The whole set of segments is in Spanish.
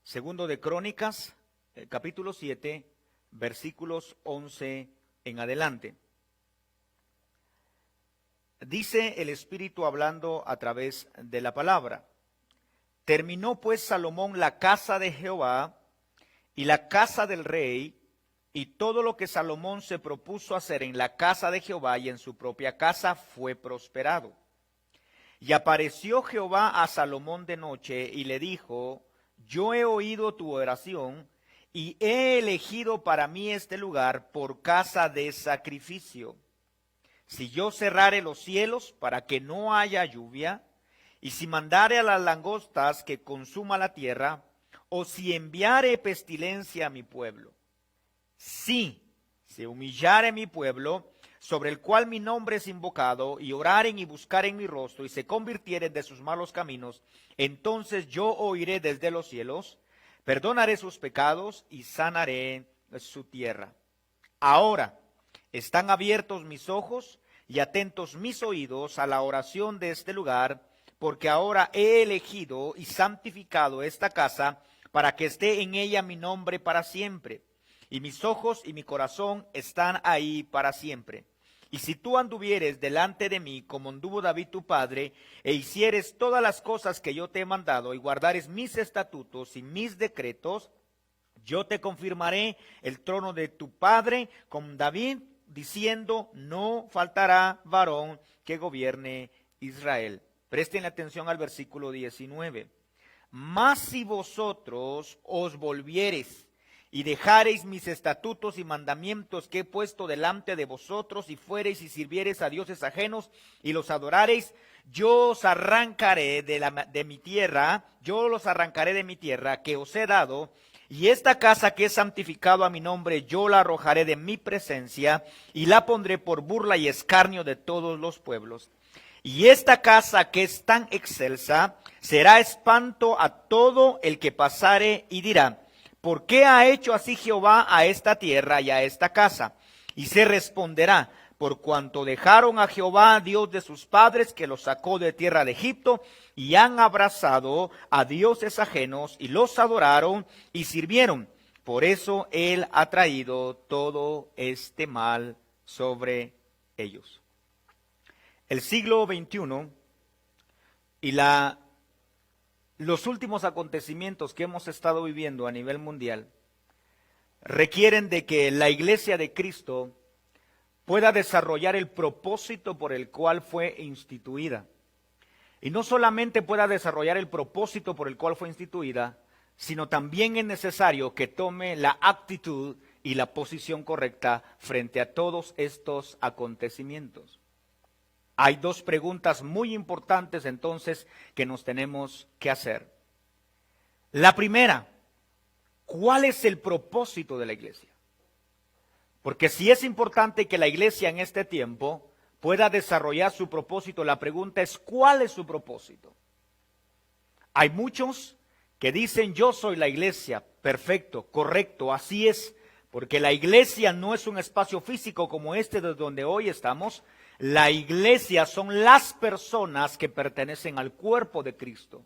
Segundo de Crónicas, capítulo 7, versículos 11 en adelante. Dice el Espíritu hablando a través de la palabra. Terminó pues Salomón la casa de Jehová y la casa del rey, y todo lo que Salomón se propuso hacer en la casa de Jehová y en su propia casa fue prosperado. Y apareció Jehová a Salomón de noche y le dijo: yo he oído tu oración y he elegido para mí este lugar por casa de sacrificio. Si yo cerrare los cielos para que no haya lluvia, y si mandare a las langostas que consuma la tierra, o si enviare pestilencia a mi pueblo, si se humillare mi pueblo, sobre el cual mi nombre es invocado, y oraren y buscaren mi rostro, y se convirtieren de sus malos caminos, entonces yo oiré desde los cielos, perdonaré sus pecados y sanaré su tierra. Ahora están abiertos mis ojos y atentos mis oídos a la oración de este lugar, porque ahora he elegido y santificado esta casa para que esté en ella mi nombre para siempre. Y mis ojos y mi corazón están ahí para siempre. Y si tú anduvieres delante de mí como anduvo David tu padre, e hicieres todas las cosas que yo te he mandado, y guardares mis estatutos y mis decretos, yo te confirmaré el trono de tu padre con David, diciendo: no faltará varón que gobierne Israel. Presten atención al versículo 19. Mas si vosotros os volviereis y dejareis mis estatutos y mandamientos que he puesto delante de vosotros, y fuereis y sirviereis a dioses ajenos y los adorareis, yo os arrancaré de mi tierra, yo los arrancaré de mi tierra que os he dado, y esta casa que he santificado a mi nombre, yo la arrojaré de mi presencia, y la pondré por burla y escarnio de todos los pueblos. Y esta casa que es tan excelsa será espanto a todo el que pasare y dirá: ¿por qué ha hecho así Jehová a esta tierra y a esta casa? Y se responderá: por cuanto dejaron a Jehová, Dios de sus padres, que los sacó de tierra de Egipto, y han abrazado a dioses ajenos, y los adoraron y sirvieron. Por eso él ha traído todo este mal sobre ellos. El siglo XXI y los últimos acontecimientos que hemos estado viviendo a nivel mundial requieren de que la Iglesia de Cristo pueda desarrollar el propósito por el cual fue instituida. Y no solamente pueda desarrollar el propósito por el cual fue instituida, sino también es necesario que tome la actitud y la posición correcta frente a todos estos acontecimientos. Hay dos preguntas muy importantes entonces que nos tenemos que hacer. La primera: ¿cuál es el propósito de la iglesia? Porque si es importante que la iglesia en este tiempo pueda desarrollar su propósito, la pregunta es: ¿cuál es su propósito? Hay muchos que dicen: yo soy la iglesia. Perfecto, correcto, así es. Porque la iglesia no es un espacio físico como este de donde hoy estamos. La iglesia son las personas que pertenecen al cuerpo de Cristo.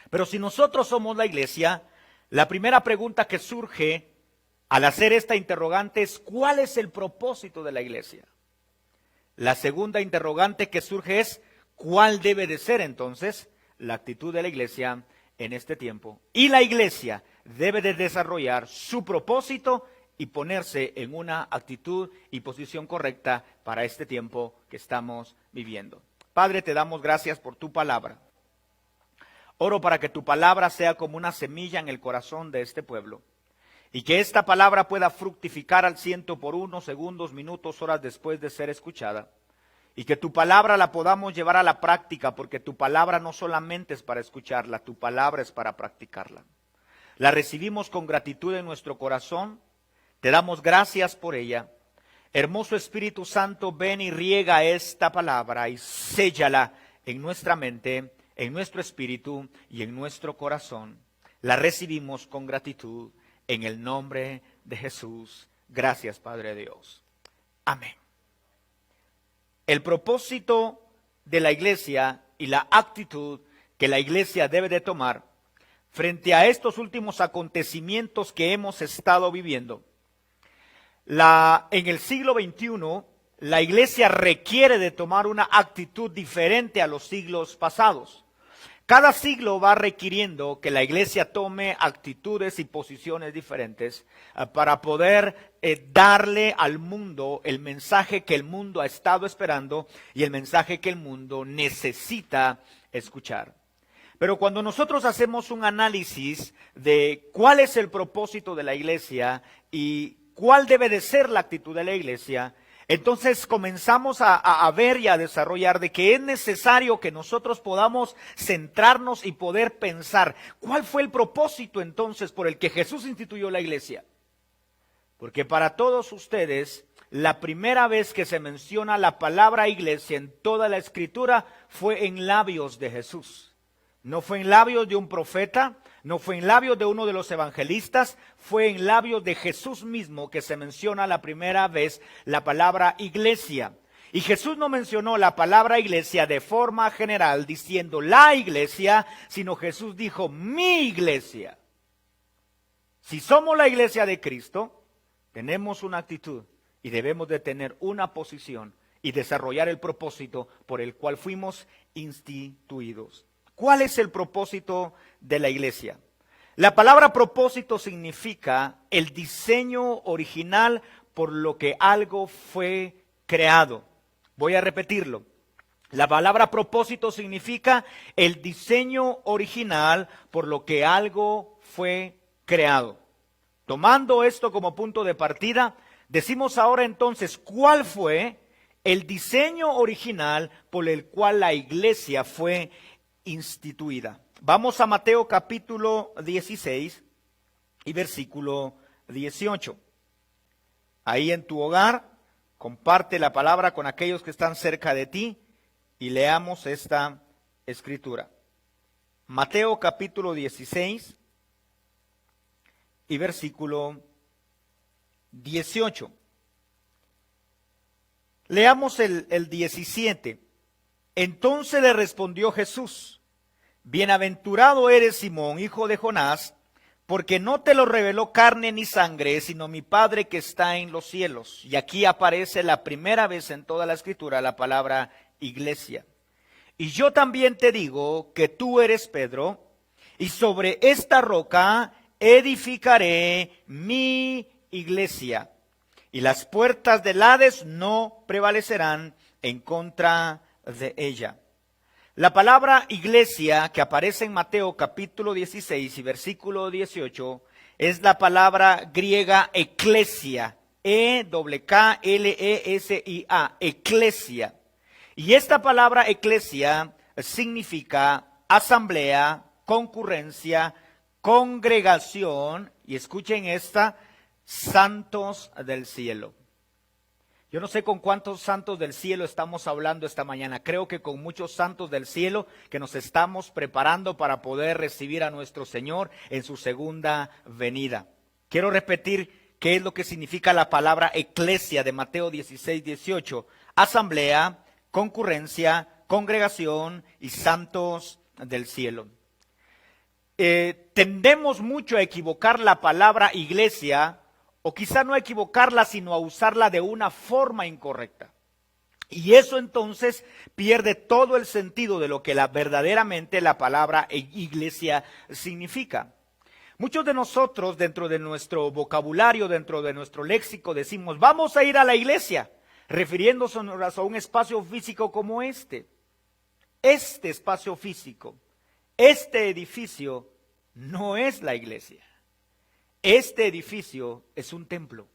Pero si nosotros somos la iglesia, la primera pregunta que surge al hacer esta interrogante es: ¿cuál es el propósito de la iglesia? La segunda interrogante que surge es: ¿cuál debe de ser entonces la actitud de la iglesia en este tiempo? Y la iglesia debe de desarrollar su propósito y ponerse en una actitud y posición correcta para este tiempo que estamos viviendo. Padre, te damos gracias por tu palabra. Oro para que tu palabra sea como una semilla en el corazón de este pueblo, y que esta palabra pueda fructificar al 100 segundos, minutos, horas después de ser escuchada, y que tu palabra la podamos llevar a la práctica, porque tu palabra no solamente es para escucharla, tu palabra es para practicarla. La recibimos con gratitud en nuestro corazón. Te damos gracias por ella. Hermoso Espíritu Santo, ven y riega esta palabra y séllala en nuestra mente, en nuestro espíritu y en nuestro corazón. La recibimos con gratitud en el nombre de Jesús. Gracias, Padre Dios. Amén. El propósito de la iglesia y la actitud que la iglesia debe de tomar frente a estos últimos acontecimientos que hemos estado viviendo. En el siglo XXI, la iglesia requiere de tomar una actitud diferente a los siglos pasados. Cada siglo va requiriendo que la iglesia tome actitudes y posiciones diferentes para poder darle al mundo el mensaje que el mundo ha estado esperando y el mensaje que el mundo necesita escuchar. Pero cuando nosotros hacemos un análisis de cuál es el propósito de la iglesia y cuál debe de ser la actitud de la iglesia, entonces comenzamos a ver y a desarrollar de que es necesario que nosotros podamos centrarnos y poder pensar cuál fue el propósito entonces por el que Jesús instituyó la iglesia. Porque para todos ustedes, la primera vez que se menciona la palabra iglesia en toda la escritura fue en labios de Jesús. No fue en labios de un profeta, no fue en labios de uno de los evangelistas, fue en labios de Jesús mismo que se menciona la primera vez la palabra iglesia. Y Jesús no mencionó la palabra iglesia de forma general diciendo la iglesia, sino Jesús dijo mi iglesia. Si somos la iglesia de Cristo, tenemos una actitud y debemos de tener una posición y desarrollar el propósito por el cual fuimos instituidos. ¿Cuál es el propósito de la iglesia? La palabra propósito significa el diseño original por lo que algo fue creado. Voy a repetirlo. La palabra propósito significa el diseño original por lo que algo fue creado. Tomando esto como punto de partida, decimos ahora entonces cuál fue el diseño original por el cual la iglesia fue instituida. Vamos a Mateo capítulo 16 y versículo 18. Ahí en tu hogar, comparte la palabra con aquellos que están cerca de ti y leamos esta escritura. Mateo capítulo 16 y versículo 18. Leamos el 17. Entonces le respondió Jesús: bienaventurado eres, Simón, hijo de Jonás, porque no te lo reveló carne ni sangre, sino mi Padre que está en los cielos. Y aquí aparece la primera vez en toda la escritura la palabra iglesia. Y yo también te digo que tú eres Pedro, y sobre esta roca edificaré mi iglesia, y las puertas del Hades no prevalecerán en contra de ella. La palabra iglesia que aparece en Mateo capítulo 16 y versículo 18 es la palabra griega eclesia, E-K-L-E-S-I-A, eclesia. Y esta palabra eclesia significa asamblea, concurrencia, congregación, y escuchen esta, santos del cielo. Yo no sé con cuántos santos del cielo estamos hablando esta mañana. Creo que con muchos santos del cielo que nos estamos preparando para poder recibir a nuestro Señor en su segunda venida. Quiero repetir qué es lo que significa la palabra eclesia de Mateo 16, 18. Asamblea, concurrencia, congregación y santos del cielo. Tendemos mucho a equivocar la palabra iglesia, o quizá no a equivocarla, sino a usarla de una forma incorrecta. Y eso entonces pierde todo el sentido de lo que verdaderamente la palabra iglesia significa. Muchos de nosotros, dentro de nuestro vocabulario, dentro de nuestro léxico, decimos, vamos a ir a la iglesia, refiriéndonos a un espacio físico como este. Este espacio físico, este edificio, no es la iglesia. Este edificio es un templo,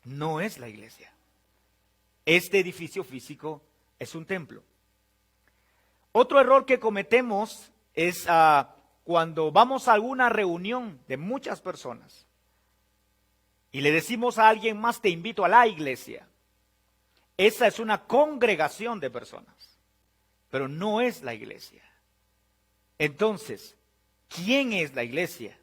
no es la iglesia. Este edificio físico es un templo. Otro error que cometemos es cuando vamos a alguna reunión de muchas personas y le decimos a alguien más, te invito a la iglesia. Esa es una congregación de personas, pero no es la iglesia. Entonces, ¿quién es la iglesia?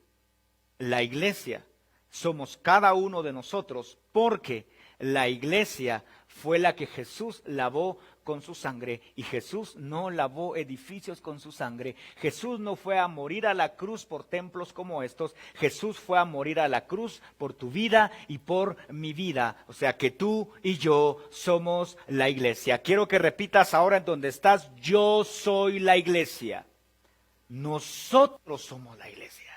La iglesia somos cada uno de nosotros, porque la iglesia fue la que Jesús lavó con su sangre, y Jesús no lavó edificios con su sangre. Jesús no fue a morir a la cruz por templos como estos. Jesús fue a morir a la cruz por tu vida y por mi vida. O sea que tú y yo somos la iglesia. Quiero que repitas ahora en donde estás: yo soy la iglesia. Nosotros somos la iglesia.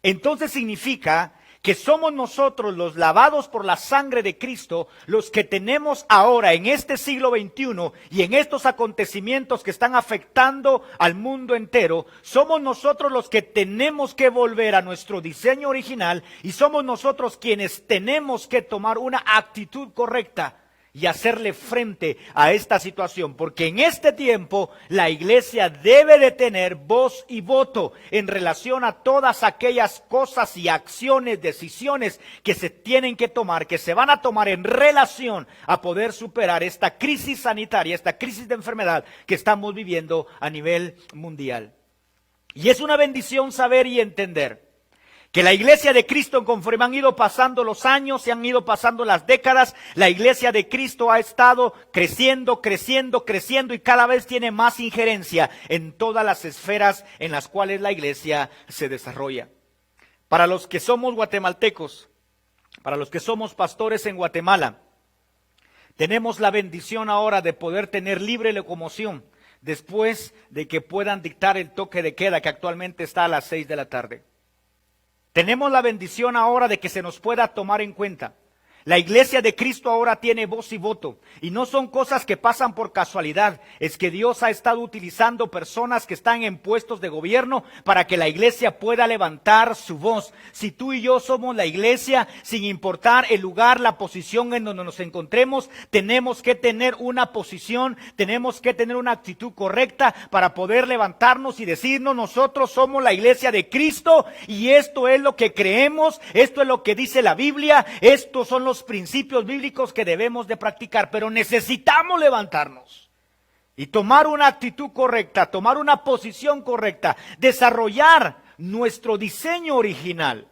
Entonces significa que somos nosotros, los lavados por la sangre de Cristo, los que tenemos ahora en este siglo XXI y en estos acontecimientos que están afectando al mundo entero, somos nosotros los que tenemos que volver a nuestro diseño original, y somos nosotros quienes tenemos que tomar una actitud correcta y hacerle frente a esta situación, porque en este tiempo la iglesia debe de tener voz y voto en relación a todas aquellas cosas y acciones, decisiones que se tienen que tomar, que se van a tomar en relación a poder superar esta crisis sanitaria, esta crisis de enfermedad que estamos viviendo a nivel mundial. Y es una bendición saber y entender que la iglesia de Cristo, conforme han ido pasando los años, se han ido pasando las décadas, la iglesia de Cristo ha estado creciendo, creciendo, creciendo, y cada vez tiene más injerencia en todas las esferas en las cuales la iglesia se desarrolla. Para los que somos guatemaltecos, para los que somos pastores en Guatemala, tenemos la bendición ahora de poder tener libre locomoción después de que puedan dictar el toque de queda, que actualmente está a las 6 de la tarde. Tenemos la bendición ahora de que se nos pueda tomar en cuenta. La iglesia de Cristo ahora tiene voz y voto, y no son cosas que pasan por casualidad. Es que Dios ha estado utilizando personas que están en puestos de gobierno para que la iglesia pueda levantar su voz. Si tú y yo somos la iglesia, sin importar el lugar, la posición en donde nos encontremos, tenemos que tener una posición, tenemos que tener una actitud correcta para poder levantarnos y decirnos: nosotros somos la iglesia de Cristo, y esto es lo que creemos, esto es lo que dice la Biblia, estos son los principios bíblicos que debemos de practicar. Pero necesitamos levantarnos y tomar una actitud correcta, tomar una posición correcta, desarrollar nuestro diseño original.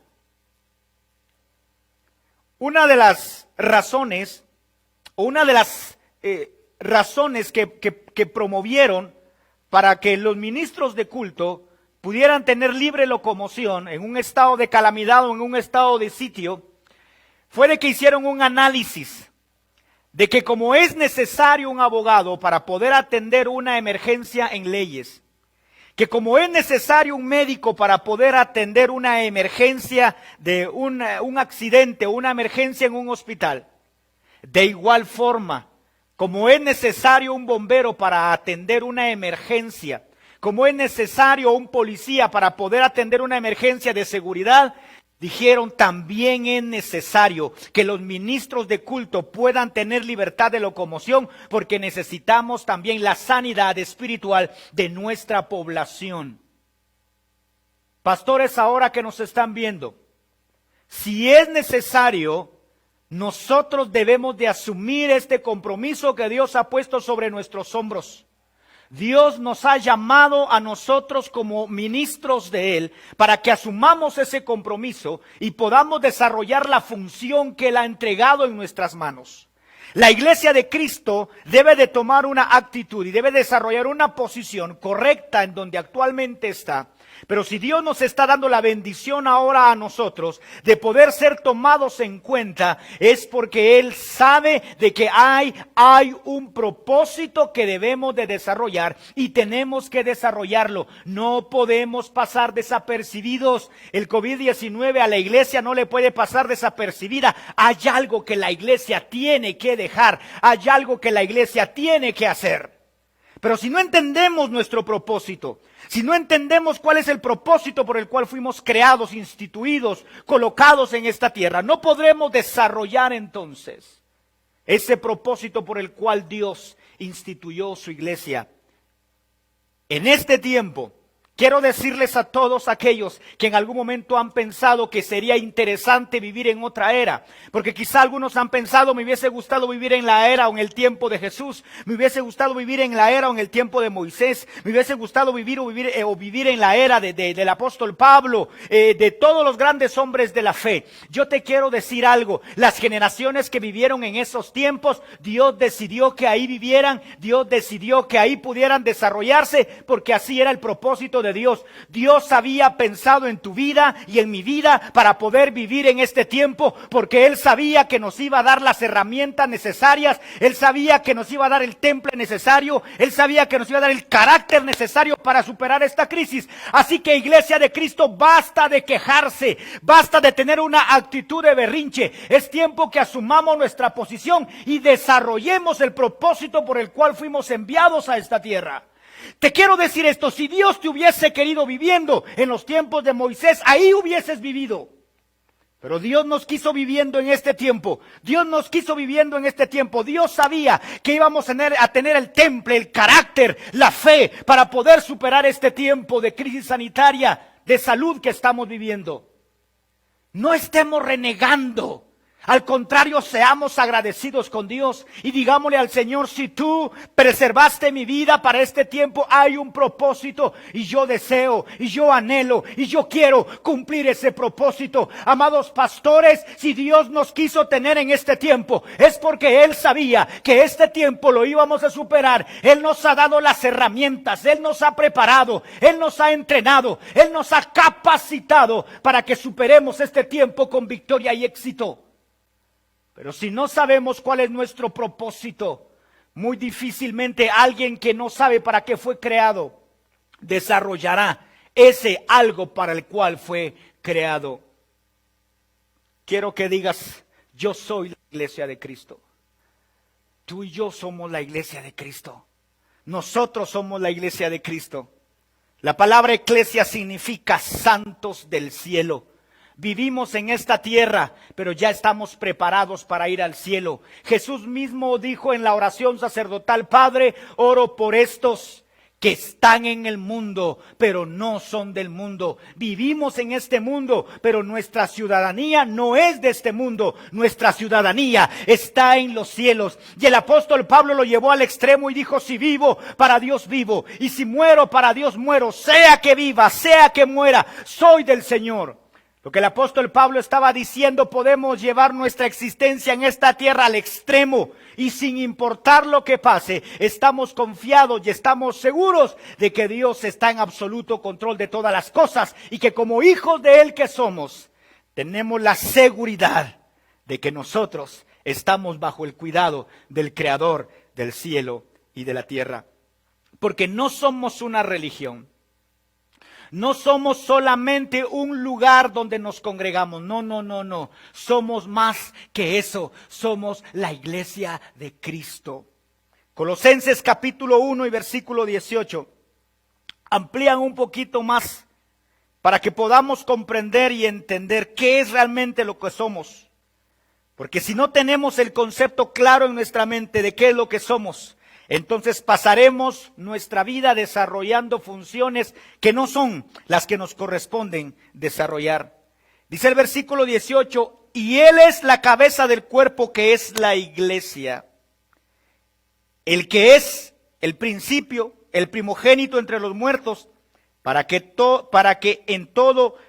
Una de las razones, o una de las razones que promovieron para que los ministros de culto pudieran tener libre locomoción en un estado de calamidad o en un estado de sitio, fue de que hicieron un análisis de que como es necesario un abogado para poder atender una emergencia en leyes, que como es necesario un médico para poder atender una emergencia de un accidente o una emergencia en un hospital, de igual forma, como es necesario un bombero para atender una emergencia, como es necesario un policía para poder atender una emergencia de seguridad, dijeron, también es necesario que los ministros de culto puedan tener libertad de locomoción, porque necesitamos también la sanidad espiritual de nuestra población. Pastores, ahora que nos están viendo, si es necesario, nosotros debemos de asumir este compromiso que Dios ha puesto sobre nuestros hombros. Dios nos ha llamado a nosotros como ministros de Él para que asumamos ese compromiso y podamos desarrollar la función que Él ha entregado en nuestras manos. La iglesia de Cristo debe de tomar una actitud y debe desarrollar una posición correcta en donde actualmente está. Pero si Dios nos está dando la bendición ahora a nosotros de poder ser tomados en cuenta, es porque Él sabe de que hay un propósito que debemos de desarrollar y tenemos que desarrollarlo. No podemos pasar desapercibidos. El COVID-19 a la iglesia no le puede pasar desapercibida. Hay algo que la iglesia tiene que dejar, hay algo que la iglesia tiene que hacer. Pero si no entendemos nuestro propósito, si no entendemos cuál es el propósito por el cual fuimos creados, instituidos, colocados en esta tierra, no podremos desarrollar entonces ese propósito por el cual Dios instituyó su iglesia. En este tiempo, Quiero decirles a todos aquellos que en algún momento han pensado que sería interesante vivir en otra era, porque quizá algunos han pensado, me hubiese gustado vivir en la era o en el tiempo de Jesús, me hubiese gustado vivir en la era o en el tiempo de Moisés, me hubiese gustado vivir en la era del apóstol Pablo, de todos los grandes hombres de la fe. Yo te quiero decir algo, las generaciones que vivieron en esos tiempos, Dios decidió que ahí vivieran, Dios decidió que ahí pudieran desarrollarse, porque así era el propósito de Dios. Dios había pensado en tu vida y en mi vida para poder vivir en este tiempo, porque Él sabía que nos iba a dar las herramientas necesarias, Él sabía que nos iba a dar el temple necesario, Él sabía que nos iba a dar el carácter necesario para superar esta crisis. Así que, Iglesia de Cristo, basta de quejarse, basta de tener una actitud de berrinche. Es tiempo que asumamos nuestra posición y desarrollemos el propósito por el cual fuimos enviados a esta tierra. Te quiero decir esto, si Dios te hubiese querido viviendo en los tiempos de Moisés, ahí hubieses vivido. Pero Dios nos quiso viviendo en este tiempo. Dios nos quiso viviendo en este tiempo. Dios sabía que íbamos a tener el temple, el carácter, la fe para poder superar este tiempo de crisis sanitaria, de salud que estamos viviendo. No estemos renegando. Al contrario, seamos agradecidos con Dios y digámosle al Señor, si tú preservaste mi vida para este tiempo, hay un propósito y yo deseo, y yo anhelo, y yo quiero cumplir ese propósito. Amados pastores, si Dios nos quiso tener en este tiempo, es porque Él sabía que este tiempo lo íbamos a superar. Él nos ha dado las herramientas, Él nos ha preparado, Él nos ha entrenado, Él nos ha capacitado para que superemos este tiempo con victoria y éxito. Pero si no sabemos cuál es nuestro propósito, muy difícilmente alguien que no sabe para qué fue creado desarrollará ese algo para el cual fue creado. Quiero que digas, yo soy la iglesia de Cristo. Tú y yo somos la iglesia de Cristo. Nosotros somos la iglesia de Cristo. La palabra eclesia significa santos del cielo. Vivimos en esta tierra, pero ya estamos preparados para ir al cielo. Jesús mismo dijo en la oración sacerdotal, Padre, oro por estos que están en el mundo, pero no son del mundo. Vivimos en este mundo, pero nuestra ciudadanía no es de este mundo. Nuestra ciudadanía está en los cielos. Y el apóstol Pablo lo llevó al extremo y dijo, si vivo, para Dios vivo. Y si muero, para Dios muero. Sea que viva, sea que muera, soy del Señor. Lo que el apóstol Pablo estaba diciendo, podemos llevar nuestra existencia en esta tierra al extremo y sin importar lo que pase, estamos confiados y estamos seguros de que Dios está en absoluto control de todas las cosas y que como hijos de Él que somos, tenemos la seguridad de que nosotros estamos bajo el cuidado del Creador del cielo y de la tierra. Porque no somos una religión. No somos solamente un lugar donde nos congregamos, no. Somos más que eso, somos la iglesia de Cristo. Colosenses capítulo 1 y versículo 18 amplían un poquito más para que podamos comprender y entender qué es realmente lo que somos. Porque si no tenemos el concepto claro en nuestra mente de qué es lo que somos, entonces pasaremos nuestra vida desarrollando funciones que no son las que nos corresponden desarrollar. Dice el versículo 18, y Él es la cabeza del cuerpo que es la iglesia, el que es el principio, el primogénito entre los muertos, para que en todo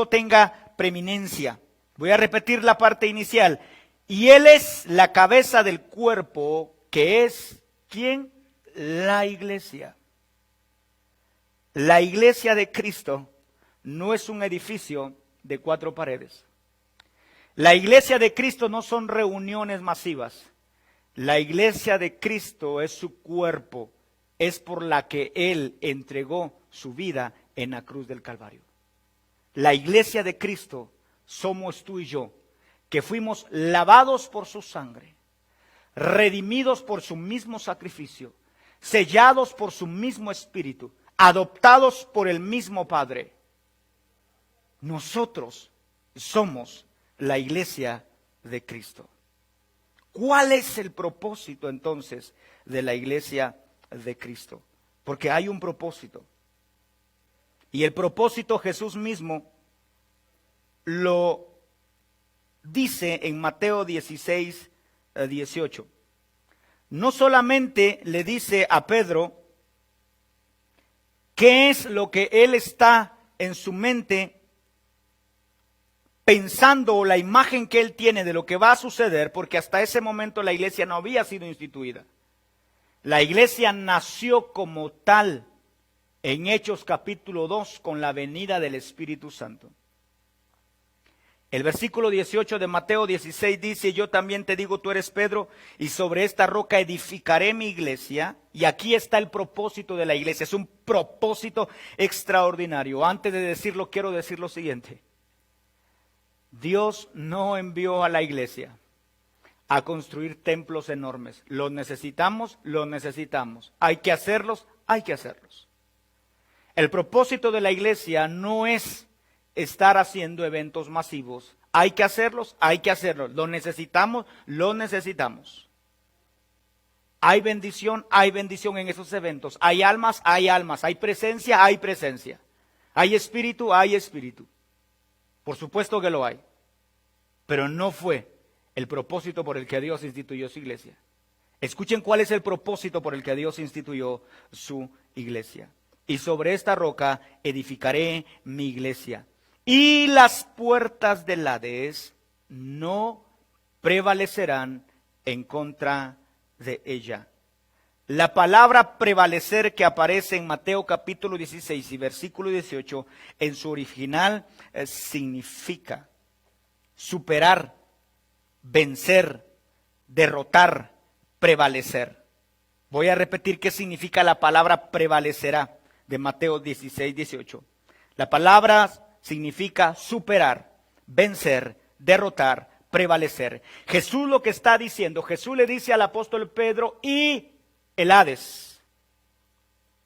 tenga preeminencia. Voy a repetir la parte inicial. Y Él es la cabeza del cuerpo que es, ¿quién? La iglesia. La iglesia de Cristo no es un edificio de 4 paredes. La iglesia de Cristo no son reuniones masivas. La iglesia de Cristo es su cuerpo, es por la que Él entregó su vida en la cruz del Calvario. La iglesia de Cristo somos tú y yo, que fuimos lavados por su sangre, redimidos por su mismo sacrificio, sellados por su mismo espíritu, adoptados por el mismo Padre. Nosotros somos la iglesia de Cristo. ¿Cuál es el propósito entonces de la iglesia de Cristo? Porque hay un propósito. Y el propósito Jesús mismo lo dice en Mateo 16, 18. No solamente le dice a Pedro qué es lo que él está en su mente pensando, o la imagen que él tiene de lo que va a suceder, porque hasta ese momento la iglesia no había sido instituida. La iglesia nació como tal en Hechos capítulo 2 con la venida del Espíritu Santo. El versículo 18 de Mateo 16 dice: yo también te digo, tú eres Pedro, y sobre esta roca edificaré mi iglesia. Y aquí está el propósito de la iglesia, es un propósito extraordinario. Antes de decirlo, quiero decir lo siguiente: Dios no envió a la iglesia a construir templos enormes. Los necesitamos, los necesitamos. Hay que hacerlos, hay que hacerlos. El propósito de la iglesia no es estar haciendo eventos masivos. Hay que hacerlos, hay que hacerlos. Lo necesitamos, lo necesitamos. Hay bendición en esos eventos. Hay almas, hay almas. Hay presencia, hay presencia. Hay espíritu, hay espíritu. Por supuesto que lo hay. Pero no fue el propósito por el que Dios instituyó su iglesia. Escuchen cuál es el propósito por el que Dios instituyó su iglesia. Y sobre esta roca edificaré mi iglesia. Y las puertas del Hades no prevalecerán en contra de ella. La palabra prevalecer que aparece en Mateo capítulo 16 y versículo 18, en su original significa superar, vencer, derrotar, prevalecer. Voy a repetir qué significa la palabra prevalecerá de Mateo 16, 18. La palabra significa superar, vencer, derrotar, prevalecer. Jesús lo que está diciendo, Jesús le dice al apóstol Pedro: y el Hades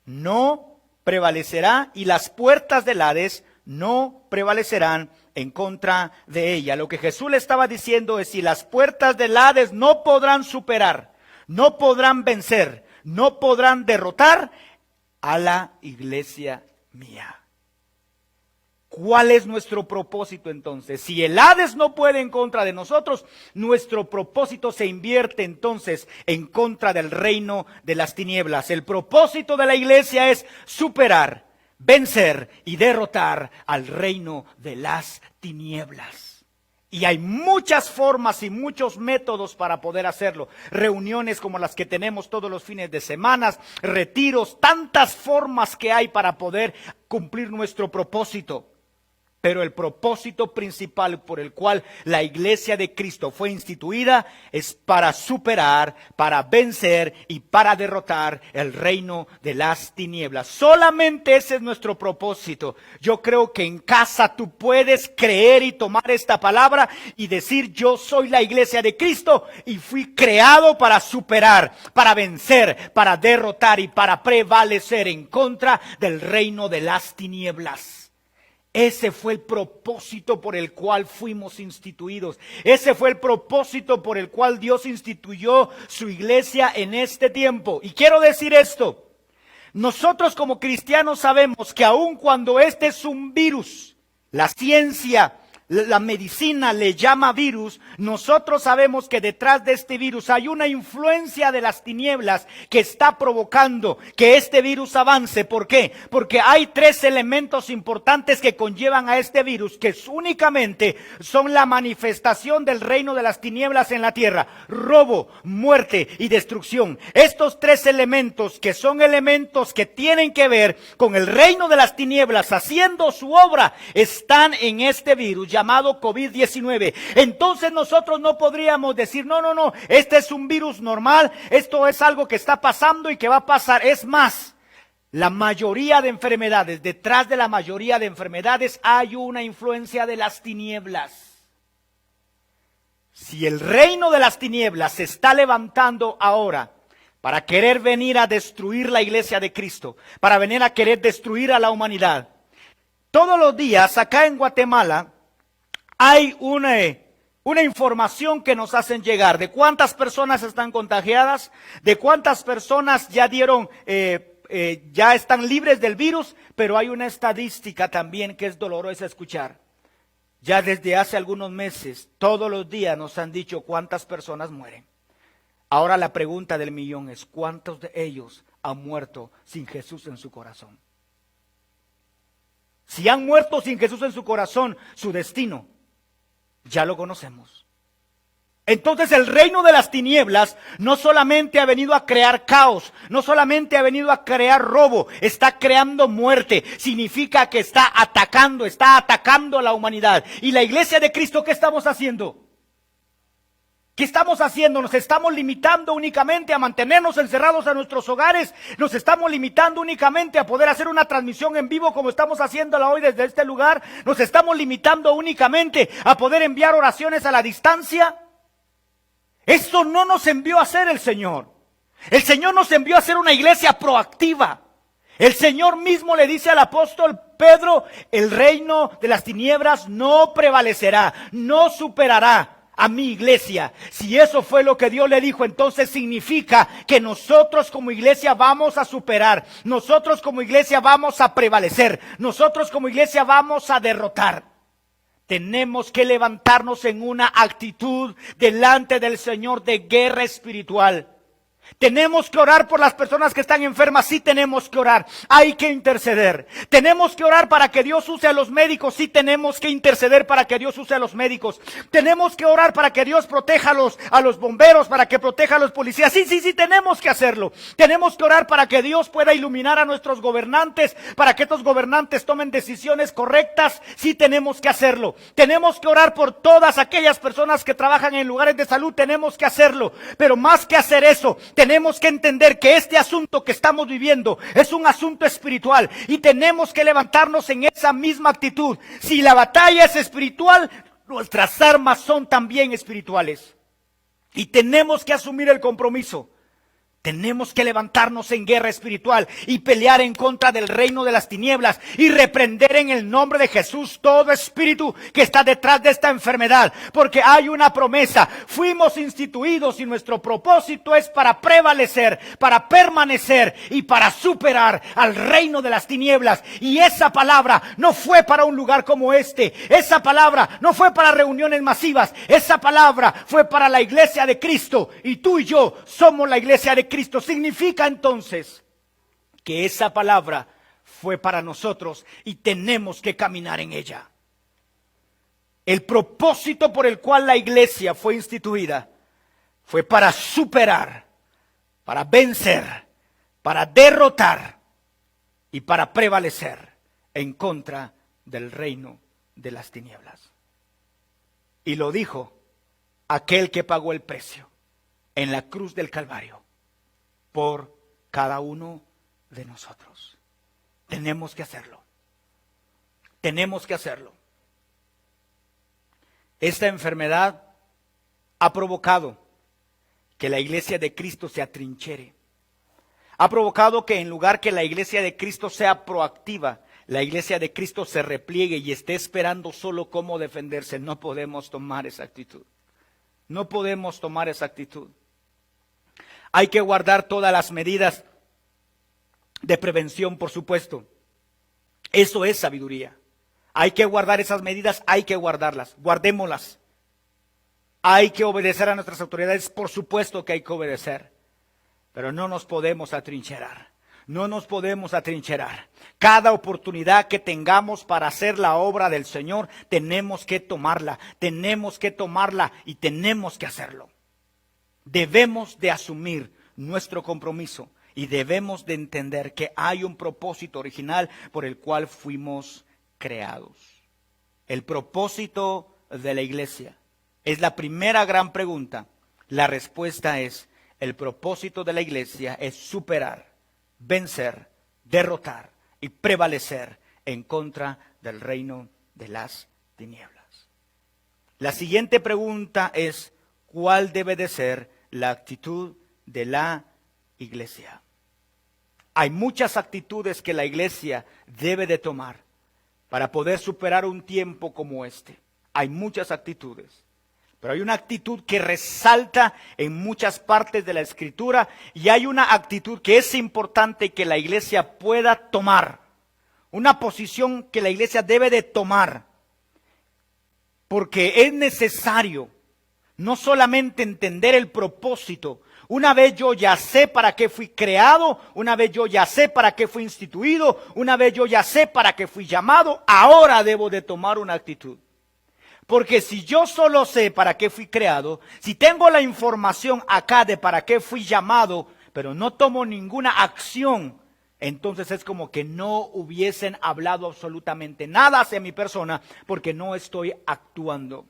no prevalecerá, y las puertas del Hades no prevalecerán en contra de ella. Lo que Jesús le estaba diciendo es: si las puertas del Hades no podrán superar, no podrán vencer, no podrán derrotar a la iglesia mía. ¿Cuál es nuestro propósito entonces? Si el Hades no puede en contra de nosotros, nuestro propósito se invierte entonces en contra del reino de las tinieblas. El propósito de la iglesia es superar, vencer y derrotar al reino de las tinieblas. Y hay muchas formas y muchos métodos para poder hacerlo. Reuniones como las que tenemos todos los fines de semana, retiros, tantas formas que hay para poder cumplir nuestro propósito. Pero el propósito principal por el cual la iglesia de Cristo fue instituida es para superar, para vencer y para derrotar el reino de las tinieblas. Solamente ese es nuestro propósito. Yo creo que en casa tú puedes creer y tomar esta palabra y decir: yo soy la iglesia de Cristo y fui creado para superar, para vencer, para derrotar y para prevalecer en contra del reino de las tinieblas. Ese fue el propósito por el cual fuimos instituidos. Ese fue el propósito por el cual Dios instituyó su iglesia en este tiempo. Y quiero decir esto: nosotros como cristianos sabemos que aun cuando este es un virus, la ciencia, la medicina le llama virus, nosotros sabemos que detrás de este virus hay una influencia de las tinieblas que está provocando que este virus avance. ¿Por qué? Porque hay tres elementos importantes que conllevan a este virus, que únicamente son la manifestación del reino de las tinieblas en la tierra: robo, muerte y destrucción. Estos tres elementos, que son elementos que tienen que ver con el reino de las tinieblas haciendo su obra, están en este virus llamado COVID-19. Entonces nosotros no podríamos decir: no, este es un virus normal, esto es algo que está pasando y que va a pasar. Es más, la mayoría de enfermedades, detrás de la mayoría de enfermedades hay una influencia de las tinieblas. Si el reino de las tinieblas se está levantando ahora para querer venir a destruir la iglesia de Cristo, para venir a querer destruir a la humanidad, todos los días acá en Guatemala hay una información que nos hacen llegar de cuántas personas están contagiadas, de cuántas personas ya dieron ya están libres del virus, pero hay una estadística también que es dolorosa escuchar. Ya desde hace algunos meses, todos los días nos han dicho cuántas personas mueren. Ahora la pregunta del millón es, ¿cuántos de ellos han muerto sin Jesús en su corazón? Si han muerto sin Jesús en su corazón, su destino ya lo conocemos. Entonces el reino de las tinieblas no solamente ha venido a crear caos, no solamente ha venido a crear robo, está creando muerte. Significa que está atacando a la humanidad. ¿Y la iglesia de Cristo qué estamos haciendo? ¿Qué estamos haciendo? ¿Nos estamos limitando únicamente a mantenernos encerrados a nuestros hogares? ¿Nos estamos limitando únicamente a poder hacer una transmisión en vivo como estamos haciéndola hoy desde este lugar? ¿Nos estamos limitando únicamente a poder enviar oraciones a la distancia? Esto no nos envió a hacer el Señor. El Señor nos envió a ser una iglesia proactiva. El Señor mismo le dice al apóstol Pedro, el reino de las tinieblas no prevalecerá, no superará a mi iglesia. Si eso fue lo que Dios le dijo, entonces significa que nosotros como iglesia vamos a superar, nosotros como iglesia vamos a prevalecer, nosotros como iglesia vamos a derrotar. Tenemos que levantarnos en una actitud delante del Señor de guerra espiritual. Tenemos que orar por las personas que están enfermas, sí tenemos que orar, hay que interceder. Tenemos que orar para que Dios use a los médicos, sí tenemos que interceder para que Dios use a los médicos. Tenemos que orar para que Dios proteja a los bomberos, para que proteja a los policías, sí tenemos que hacerlo. Tenemos que orar para que Dios pueda iluminar a nuestros gobernantes, para que estos gobernantes tomen decisiones correctas, sí tenemos que hacerlo. Tenemos que orar por todas aquellas personas que trabajan en lugares de salud, tenemos que hacerlo. Pero más que hacer eso, tenemos que entender que este asunto que estamos viviendo es un asunto espiritual y tenemos que levantarnos en esa misma actitud. Si la batalla es espiritual, nuestras armas son también espirituales. Y tenemos que asumir el compromiso. Tenemos que levantarnos en guerra espiritual y pelear en contra del reino de las tinieblas y reprender en el nombre de Jesús todo espíritu que está detrás de esta enfermedad. Porque hay una promesa, fuimos instituidos y nuestro propósito es para prevalecer, para permanecer y para superar al reino de las tinieblas. Y esa palabra no fue para un lugar como este, esa palabra no fue para reuniones masivas, esa palabra fue para la iglesia de Cristo y tú y yo somos la iglesia de Cristo. Significa entonces que esa palabra fue para nosotros y tenemos que caminar en ella. El propósito por el cual la iglesia fue instituida fue para superar, para vencer, para derrotar y para prevalecer en contra del reino de las tinieblas. Y lo dijo aquel que pagó el precio en la cruz del Calvario por cada uno de nosotros. Tenemos que hacerlo. Tenemos que hacerlo. Esta enfermedad ha provocado que la iglesia de Cristo se atrinchere. Ha provocado que en lugar que la iglesia de Cristo sea proactiva, la iglesia de Cristo se repliegue y esté esperando solo cómo defenderse. No podemos tomar esa actitud. No podemos tomar esa actitud. Hay que guardar todas las medidas de prevención, por supuesto. Eso es sabiduría. Hay que guardar esas medidas, hay que guardarlas, guardémoslas. Hay que obedecer a nuestras autoridades, por supuesto que hay que obedecer. Pero no nos podemos atrincherar. No nos podemos atrincherar. Cada oportunidad que tengamos para hacer la obra del Señor, tenemos que tomarla y tenemos que hacerlo. Debemos de asumir nuestro compromiso y debemos de entender que hay un propósito original por el cual fuimos creados. El propósito de la iglesia es la primera gran pregunta. La respuesta es, el propósito de la iglesia es superar, vencer, derrotar y prevalecer en contra del reino de las tinieblas. La siguiente pregunta es, ¿cuál debe de ser la actitud de la iglesia? Hay muchas actitudes que la iglesia debe de tomar para poder superar un tiempo como este. Hay muchas actitudes. Pero hay una actitud que resalta en muchas partes de la Escritura y hay una actitud que es importante que la iglesia pueda tomar. Una posición que la iglesia debe de tomar. Porque es necesario no solamente entender el propósito. Una vez yo ya sé para qué fui creado, una vez yo ya sé para qué fui instituido, una vez yo ya sé para qué fui llamado, ahora debo de tomar una actitud. Porque si yo solo sé para qué fui creado, si tengo la información acá de para qué fui llamado, pero no tomo ninguna acción, entonces es como que no hubiesen hablado absolutamente nada hacia mi persona, porque no estoy actuando.